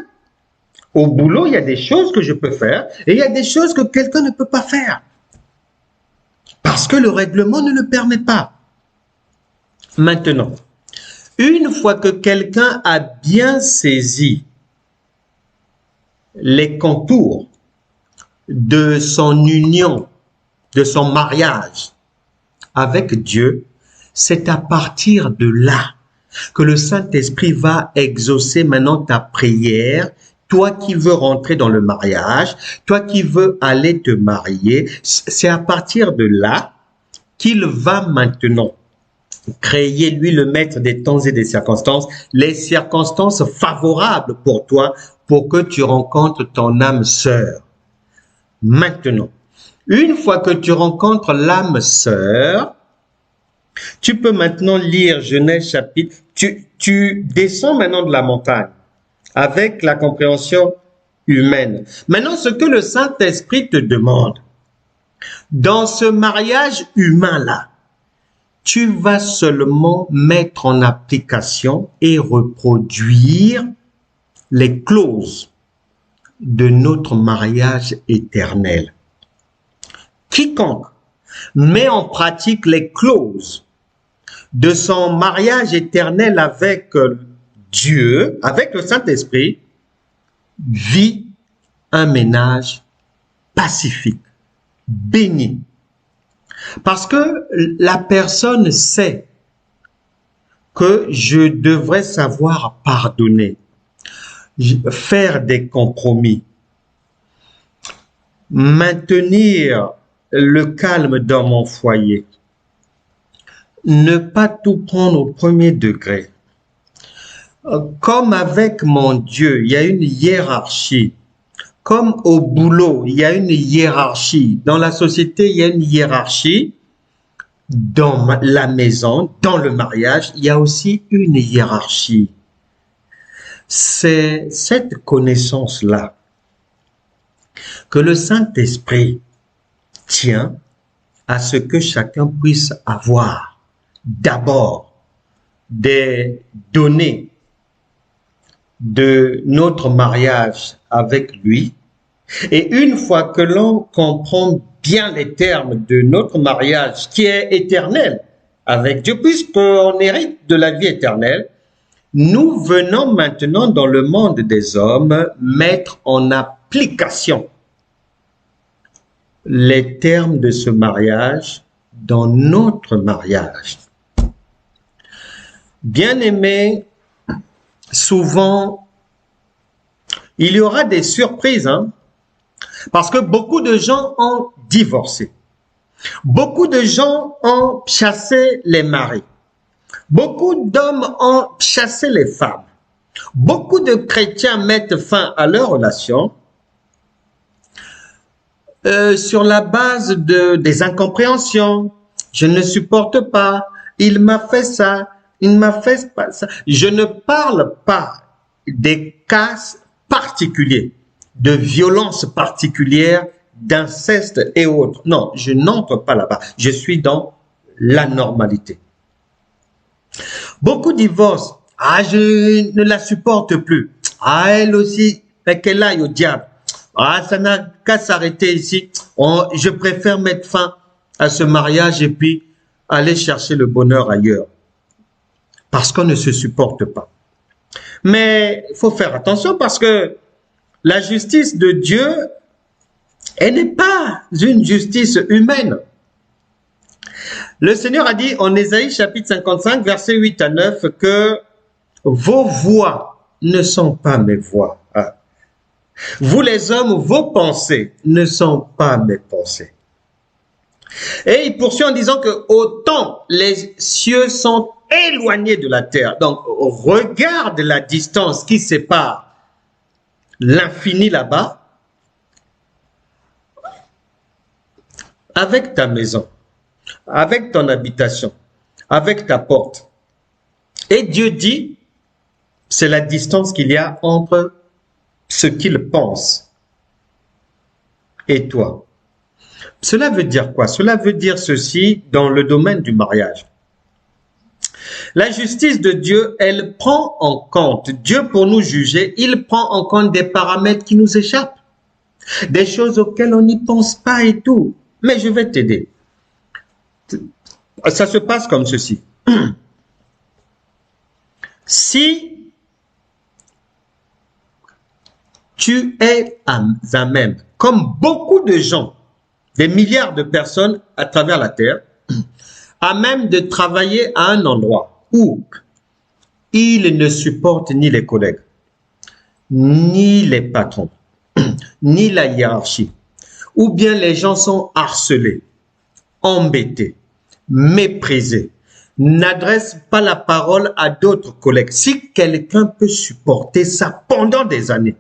Au boulot, il y a des choses que je peux faire et il y a des choses que quelqu'un ne peut pas faire. Parce que le règlement ne le permet pas. Maintenant, une fois que quelqu'un a bien saisi les contours de son union, de son mariage avec Dieu, c'est à partir de là que le Saint-Esprit va exaucer maintenant ta prière. Toi qui veux rentrer dans le mariage, toi qui veux aller te marier, c'est à partir de là qu'il va maintenant créer, lui, le maître des temps et des circonstances, les circonstances favorables pour toi, pour que tu rencontres ton âme sœur. Maintenant, une fois que tu rencontres l'âme sœur, tu peux maintenant lire Genèse chapitre, tu descends maintenant de la montagne avec la compréhension humaine. Maintenant, ce que le Saint-Esprit te demande, dans ce mariage humain-là, tu vas seulement mettre en application et reproduire les clauses de notre mariage éternel. Quiconque met en pratique les clauses de son mariage éternel avec Dieu, avec le Saint-Esprit, vit un ménage pacifique, béni. Parce que la personne sait que je devrais savoir pardonner, faire des compromis, maintenir le calme dans mon foyer, ne pas tout prendre au premier degré, Comme avec mon Dieu, il y a une hiérarchie. Comme au boulot, il y a une hiérarchie. Dans la société, il y a une hiérarchie. Dans la maison, dans le mariage, il y a aussi une hiérarchie. C'est cette connaissance-là que le Saint-Esprit tient à ce que chacun puisse avoir d'abord des données de notre mariage avec lui. Et une fois que l'on comprend bien les termes de notre mariage qui est éternel avec Dieu, puisqu'on hérite de la vie éternelle, nous venons maintenant dans le monde des hommes mettre en application les termes de ce mariage dans notre mariage. Bien-aimés, souvent, il y aura des surprises, parce que beaucoup de gens ont divorcé. Beaucoup de gens ont chassé les maris. Beaucoup d'hommes ont chassé les femmes. Beaucoup de chrétiens mettent fin à leur relation sur la base des incompréhensions. Je ne supporte pas, il m'a fait ça, il m'a fait pas ça. Je ne parle pas des cas particuliers, de violences particulières, d'inceste et autres. Non, je n'entre pas là-bas. Je suis dans la normalité. Beaucoup divorcent. Ah, je ne la supporte plus. Ah, elle aussi, qu'elle aille au diable. Ah, ça n'a qu'à s'arrêter ici. Je préfère mettre fin à ce mariage et puis aller chercher le bonheur ailleurs. Parce qu'on ne se supporte pas. Mais il faut faire attention parce que la justice de Dieu, elle n'est pas une justice humaine. Le Seigneur a dit en Ésaïe chapitre 55, versets 8 à 9, que vos voix ne sont pas mes voix. Vous les hommes, vos pensées ne sont pas mes pensées. Et il poursuit en disant que autant les cieux sont éloignés de la terre. Donc, regarde la distance qui sépare l'infini là-bas avec ta maison, avec ton habitation, avec ta porte. Et Dieu dit, c'est la distance qu'il y a entre ce qu'il pense et toi. Cela veut dire quoi? Cela veut dire ceci dans le domaine du mariage. La justice de Dieu, elle prend en compte, Dieu pour nous juger, il prend en compte des paramètres qui nous échappent, des choses auxquelles on n'y pense pas et tout. Mais je vais t'aider. Ça se passe comme ceci. Si tu es à même, comme beaucoup de gens, des milliards de personnes à travers la terre, à même de travailler à un endroit où ils ne supportent ni les collègues, ni les patrons, ni la hiérarchie, ou bien les gens sont harcelés, embêtés, méprisés, n'adressent pas la parole à d'autres collègues. Si quelqu'un peut supporter ça pendant des années,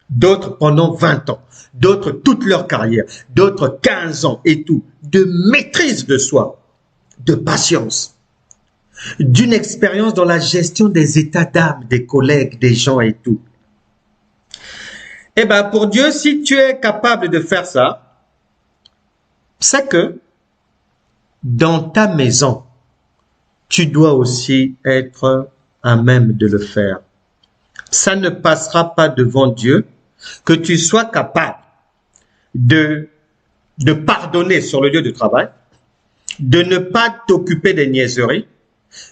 d'autres pendant 20 ans, d'autres toute leur carrière, d'autres 15 ans et tout, de maîtrise de soi, de patience, d'une expérience dans la gestion des états d'âme, des collègues, des gens et tout. Eh bien, pour Dieu, si tu es capable de faire ça, c'est que dans ta maison, tu dois aussi être à même de le faire. Ça ne passera pas devant Dieu que tu sois capable de pardonner sur le lieu de travail, de ne pas t'occuper des niaiseries,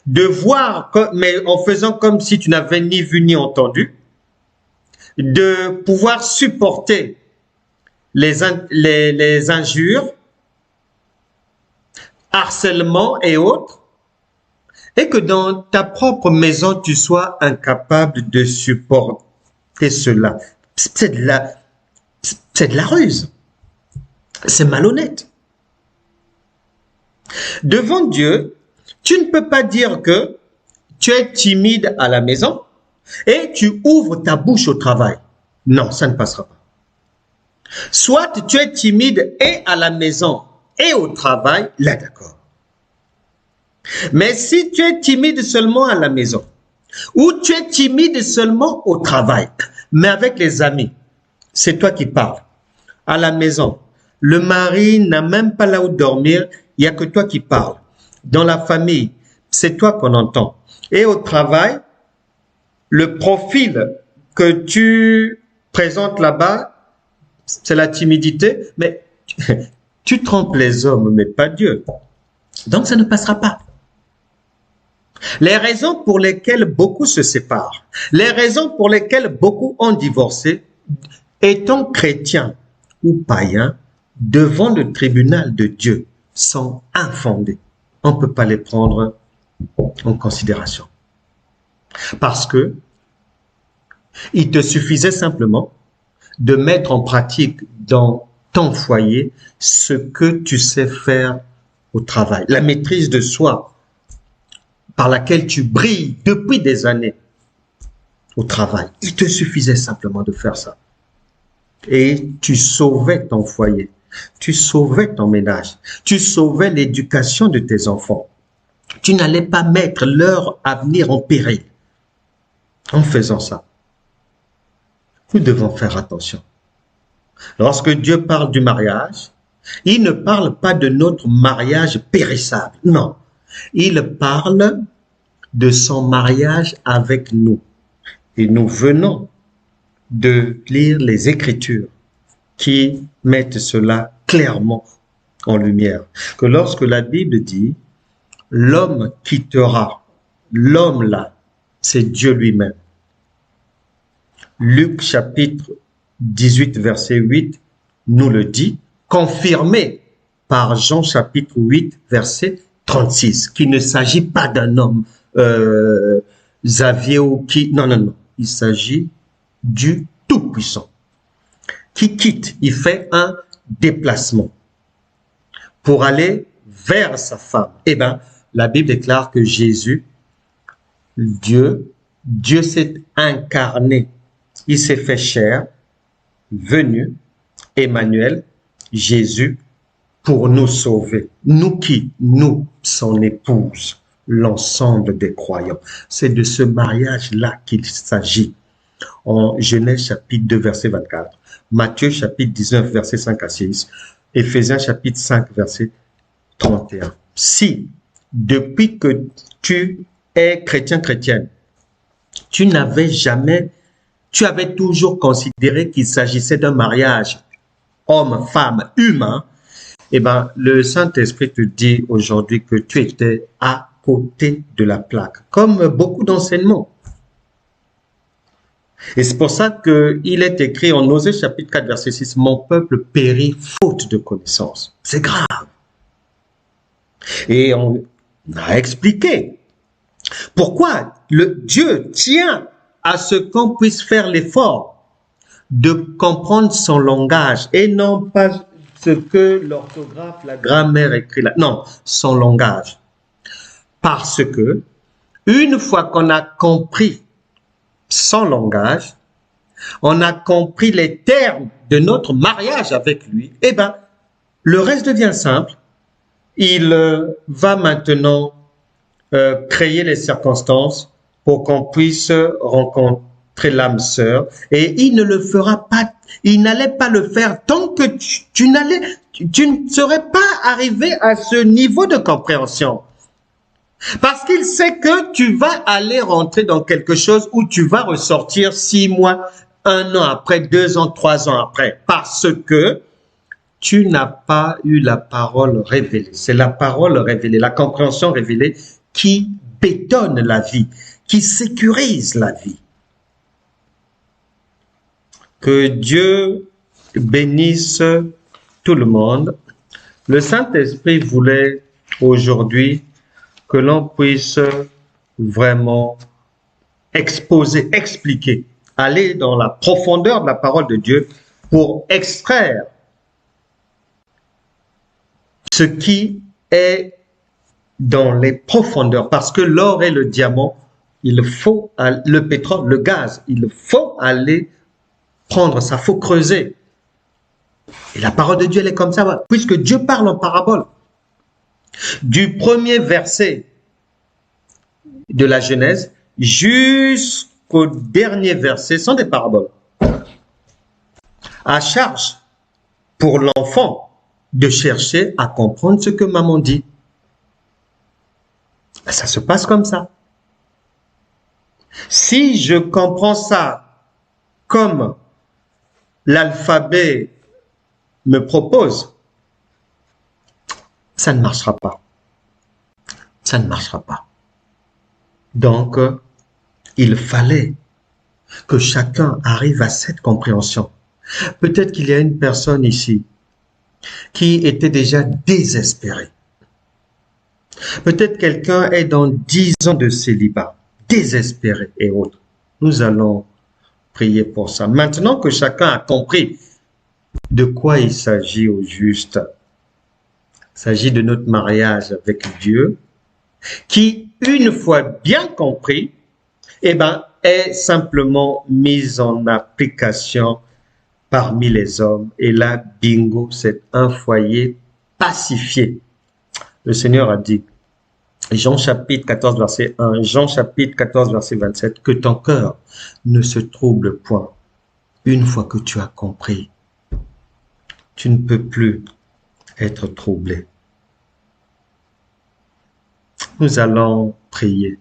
de voir, mais en faisant comme si tu n'avais ni vu ni entendu, de pouvoir supporter les injures, harcèlement et autres, et que dans ta propre maison, tu sois incapable de supporter cela. C'est de la ruse. C'est malhonnête. Devant Dieu, tu ne peux pas dire que tu es timide à la maison et tu ouvres ta bouche au travail. Non, ça ne passera pas. Soit tu es timide et à la maison et au travail, là d'accord. Mais si tu es timide seulement à la maison, ou tu es timide seulement au travail, mais avec les amis, c'est toi qui parles. À la maison, le mari n'a même pas là où dormir, il n'y a que toi qui parles. Dans la famille, c'est toi qu'on entend. Et au travail, le profil que tu présentes là-bas, c'est la timidité, mais tu trompes les hommes, mais pas Dieu. Donc ça ne passera pas. Les raisons pour lesquelles beaucoup se séparent, les raisons pour lesquelles beaucoup ont divorcé, étant chrétiens ou païens, devant le tribunal de Dieu, sont infondées. On ne peut pas les prendre en considération. Parce que il te suffisait simplement de mettre en pratique dans ton foyer ce que tu sais faire au travail. La maîtrise de soi par laquelle tu brilles depuis des années au travail. Il te suffisait simplement de faire ça. Et tu sauvais ton foyer. Tu sauvais ton ménage. Tu sauvais l'éducation de tes enfants. Tu n'allais pas mettre leur avenir en péril en faisant ça. Nous devons faire attention. Lorsque Dieu parle du mariage, il ne parle pas de notre mariage périssable. Non. Il parle de son mariage avec nous. Et nous venons de lire les Écritures qui mettent cela clairement en lumière. Que lorsque la Bible dit « l'homme quittera », l'homme là, c'est Dieu lui-même. Luc chapitre 18 verset 8 nous le dit, confirmé par Jean chapitre 8 verset 36, qu'il ne s'agit pas d'un homme Xavier ou qui... Non. Il s'agit du Tout-Puissant qui quitte, il fait un déplacement pour aller vers sa femme. Eh bien, la Bible déclare que Jésus, Dieu s'est incarné. Il s'est fait chair, venu, Emmanuel, Jésus, pour nous sauver. Nous qui? Nous, son épouse, l'ensemble des croyants. C'est de ce mariage-là qu'il s'agit. En Genèse chapitre 2, verset 24, Matthieu chapitre 19, verset 5 à 6, Éphésiens chapitre 5, verset 31. Si, depuis que tu es chrétienne, tu avais toujours considéré qu'il s'agissait d'un mariage homme, femme, humain, eh bien, le Saint-Esprit te dit aujourd'hui que tu étais à côté de la plaque, comme beaucoup d'enseignements. Et c'est pour ça qu'il est écrit en Osée chapitre 4, verset 6, « Mon peuple périt faute de connaissance ». C'est grave. Et on a expliqué pourquoi Dieu tient à ce qu'on puisse faire l'effort de comprendre son langage et non pas ce que l'orthographe, la grammaire écrit là. Non, son langage. Parce que une fois qu'on a compris son langage, on a compris les termes de notre mariage avec lui, eh bien, le reste devient simple. Il va maintenant créer les circonstances pour qu'on puisse rencontrer l'âme sœur, et il ne le fera pas, il n'allait pas le faire tant que tu ne serais pas arrivé à ce niveau de compréhension. Parce qu'il sait que tu vas aller rentrer dans quelque chose où tu vas ressortir 6 mois, 1 an après, 2 ans, 3 ans après. Parce que tu n'as pas eu la parole révélée. C'est la parole révélée, la compréhension révélée qui bétonne la vie, qui sécurise la vie. Que Dieu bénisse tout le monde. Le Saint-Esprit voulait aujourd'hui que l'on puisse vraiment exposer, expliquer, aller dans la profondeur de la parole de Dieu pour extraire ce qui est dans les profondeurs. Parce que l'or et le diamant, il faut le pétrole, le gaz, il faut aller prendre ça, il faut creuser. Et la parole de Dieu, elle est comme ça, puisque Dieu parle en parabole. Du premier verset de la Genèse jusqu'au dernier verset sont des paraboles. À charge pour l'enfant de chercher à comprendre ce que maman dit. Ça se passe comme ça. Si je comprends ça comme l'alphabet me propose, ça ne marchera pas. Ça ne marchera pas. Donc, il fallait que chacun arrive à cette compréhension. Peut-être qu'il y a une personne ici qui était déjà désespérée. Peut-être quelqu'un est dans 10 ans de célibat, désespéré et autres. Nous allons prier pour ça. Maintenant que chacun a compris de quoi il s'agit au juste, il s'agit de notre mariage avec Dieu, qui, une fois bien compris, est simplement mis en application parmi les hommes. Et là, bingo, c'est un foyer pacifié. Le Seigneur a dit, Jean chapitre 14, verset 1, Jean chapitre 14, verset 27, que ton cœur ne se trouble point. Une fois que tu as compris, tu ne peux plus être troublé. Nous allons prier.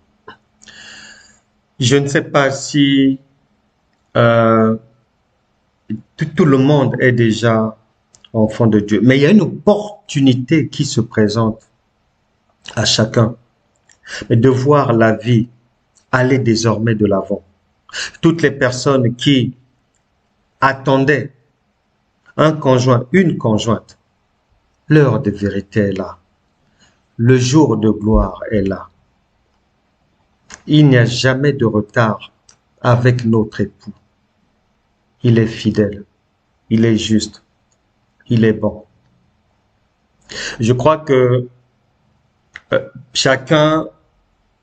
Je ne sais pas si tout le monde est déjà enfant de Dieu, mais il y a une opportunité qui se présente à chacun de voir la vie aller désormais de l'avant. Toutes les personnes qui attendaient un conjoint, une conjointe, l'heure de vérité est là. Le jour de gloire est là. Il n'y a jamais de retard avec notre époux. Il est fidèle, il est juste, il est bon. Je crois que chacun,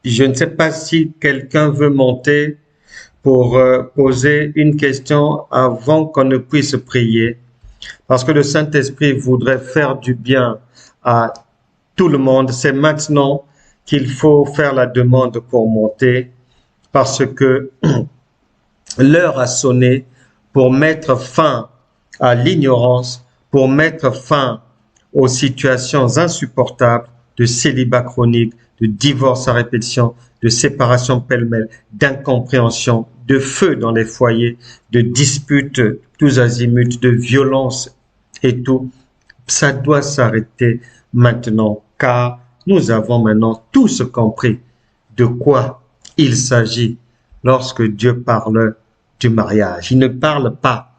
je ne sais pas si quelqu'un veut monter pour poser une question avant qu'on ne puisse prier, parce que le Saint-Esprit voudrait faire du bien à tout le monde. C'est maintenant qu'il faut faire la demande pour monter, parce que l'heure a sonné pour mettre fin à l'ignorance, pour mettre fin aux situations insupportables de célibat chronique, de divorce à répétition, de séparation pêle-mêle, d'incompréhension, de feu dans les foyers, de disputes tous azimuts, de violence et tout. Ça doit s'arrêter maintenant, car nous avons maintenant tous compris de quoi il s'agit lorsque Dieu parle du mariage. Il ne parle pas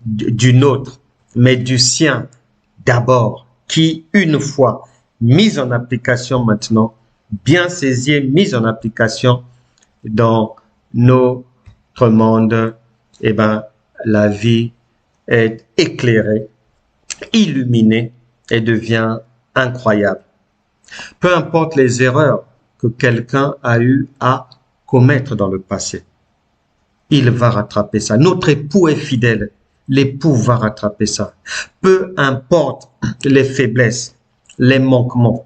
du nôtre, mais du sien d'abord, qui, une fois mis en application maintenant, bien saisi et mis en application dans notre monde, la vie est éclairée, illuminée et devient incroyable. Peu importe les erreurs que quelqu'un a eu à commettre dans le passé, il va rattraper ça. Notre époux est fidèle. L'époux va rattraper ça. Peu importe les faiblesses, les manquements,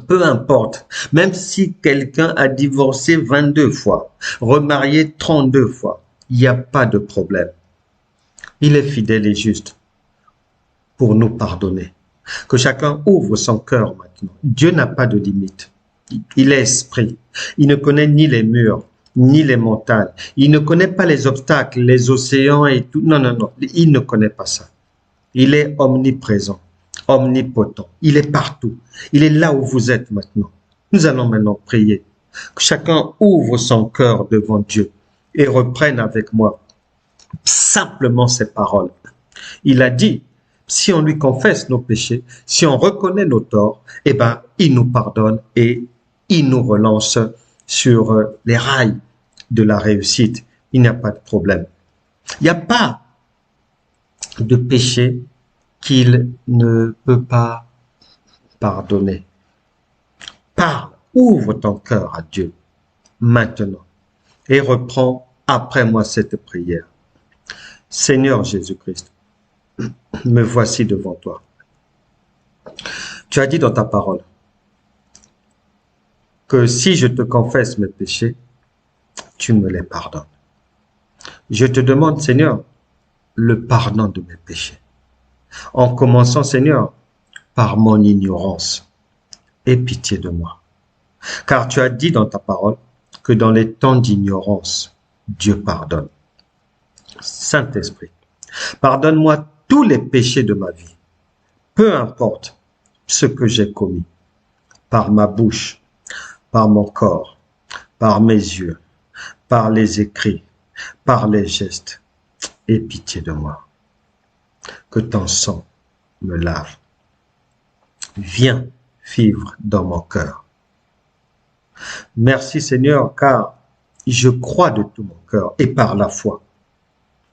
peu importe, même si quelqu'un a divorcé 22 fois, remarié 32 fois, il n'y a pas de problème. Il est fidèle et juste pour nous pardonner. Que chacun ouvre son cœur maintenant. Dieu n'a pas de limite. Il est esprit. Il ne connaît ni les murs, ni les montagnes. Il ne connaît pas les obstacles, les océans et tout. Non, non, non. Il ne connaît pas ça. Il est omniprésent, omnipotent. Il est partout. Il est là où vous êtes maintenant. Nous allons maintenant prier. Que chacun ouvre son cœur devant Dieu et reprenne avec moi simplement ces paroles. Il a dit, si on lui confesse nos péchés, si on reconnaît nos torts, il nous pardonne et il nous relance sur les rails de la réussite. Il n'y a pas de problème. Il n'y a pas de péché qu'il ne peut pas pardonner. Parle, ouvre ton cœur à Dieu maintenant et reprends après moi cette prière. Seigneur Jésus-Christ, me voici devant toi. Tu as dit dans ta parole que si je te confesse mes péchés, tu me les pardonnes. Je te demande, Seigneur, le pardon de mes péchés. En commençant, Seigneur, par mon ignorance. Aie pitié de moi. Car tu as dit dans ta parole que dans les temps d'ignorance, Dieu pardonne. Saint-Esprit, pardonne-moi tous les péchés de ma vie, peu importe ce que j'ai commis, par ma bouche, par mon corps, par mes yeux, par les écrits, par les gestes. Aie pitié de moi. Que ton sang me lave. Viens vivre dans mon cœur. Merci Seigneur, car je crois de tout mon cœur et par la foi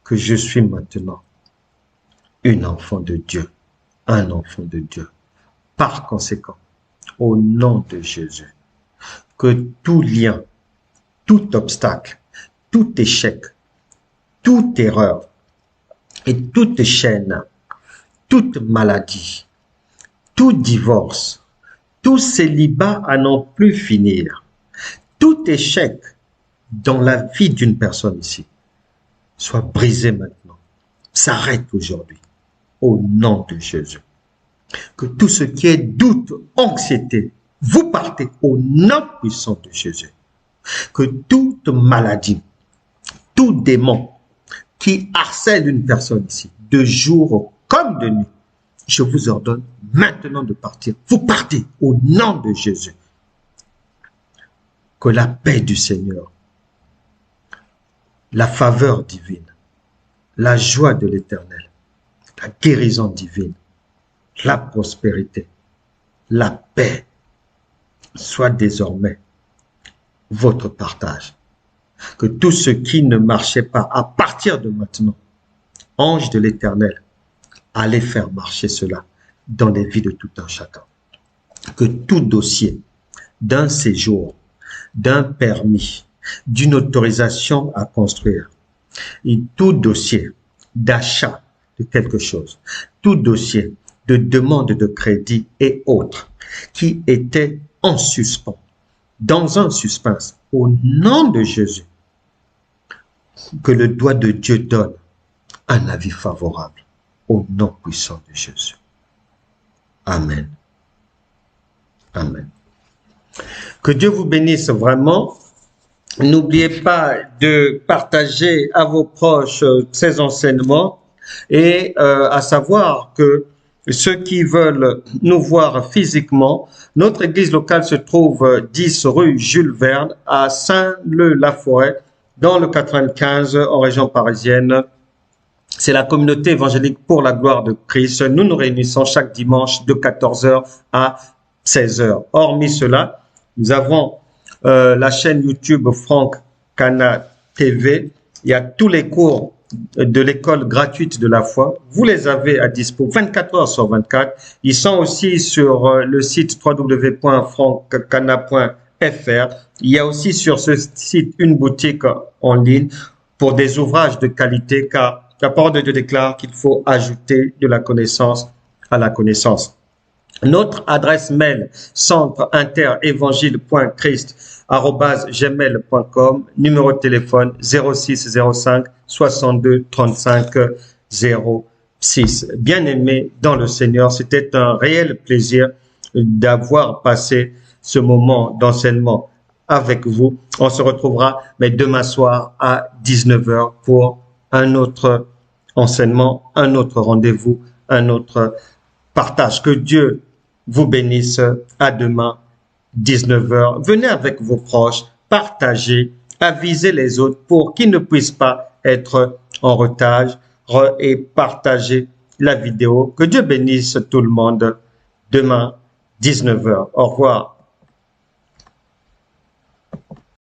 que je suis maintenant une enfant de Dieu, un enfant de Dieu. Par conséquent, au nom de Jésus, que tout lien, tout obstacle, tout échec, toute erreur et toute chaîne, toute maladie, tout divorce, tout célibat à n'en plus finir, tout échec dans la vie d'une personne ici, soit brisé maintenant, s'arrête aujourd'hui, au nom de Jésus. Que tout ce qui est doute, anxiété, vous partez au nom puissant de Jésus. Que toute maladie, tout démon qui harcèle une personne ici, de jour comme de nuit, je vous ordonne maintenant de partir. Vous partez au nom de Jésus. Que la paix du Seigneur, la faveur divine, la joie de l'Éternel, la guérison divine, la prospérité, la paix soit désormais votre partage. Que tout ce qui ne marchait pas à partir de maintenant, ange de l'Éternel, allez faire marcher cela dans les vies de tout un chacun. Que tout dossier d'un séjour, d'un permis, d'une autorisation à construire, et tout dossier d'achat de quelque chose, tout dossier de demande de crédit et autres qui étaient en suspens, dans un suspense, au nom de Jésus, que le doigt de Dieu donne un avis favorable, au nom puissant de Jésus. Amen. Amen. Que Dieu vous bénisse vraiment. N'oubliez pas de partager à vos proches ces enseignements et à savoir que ceux qui veulent nous voir physiquement, notre église locale se trouve 10 rue Jules Verne à Saint-Leu-la-Forêt dans le 95 en région parisienne. C'est la communauté évangélique pour la gloire de Christ. Nous nous réunissons chaque dimanche de 14h à 16h. Hormis cela, nous avons la chaîne YouTube Franck Cana TV. Il y a tous les cours de l'école gratuite de la foi. Vous les avez à dispo 24 heures sur 24. Ils sont aussi sur le site www.franckcana.fr. Il y a aussi sur ce site une boutique en ligne pour des ouvrages de qualité, car la parole de Dieu déclare qu'il faut ajouter de la connaissance à la connaissance. Notre adresse mail centre-inter-évangile.christ@gmail.com, numéro de téléphone 06 05 62 35 06. Bien-aimés dans le Seigneur, c'était un réel plaisir d'avoir passé ce moment d'enseignement avec vous. On se retrouvera mais demain soir à 19h pour un autre enseignement, un autre rendez-vous, un autre partage. Que Dieu vous bénisse. À demain, 19h. Venez avec vos proches, partagez, avisez les autres pour qu'ils ne puissent pas être en retard et partagez la vidéo. Que Dieu bénisse tout le monde. Demain, 19h. Au revoir.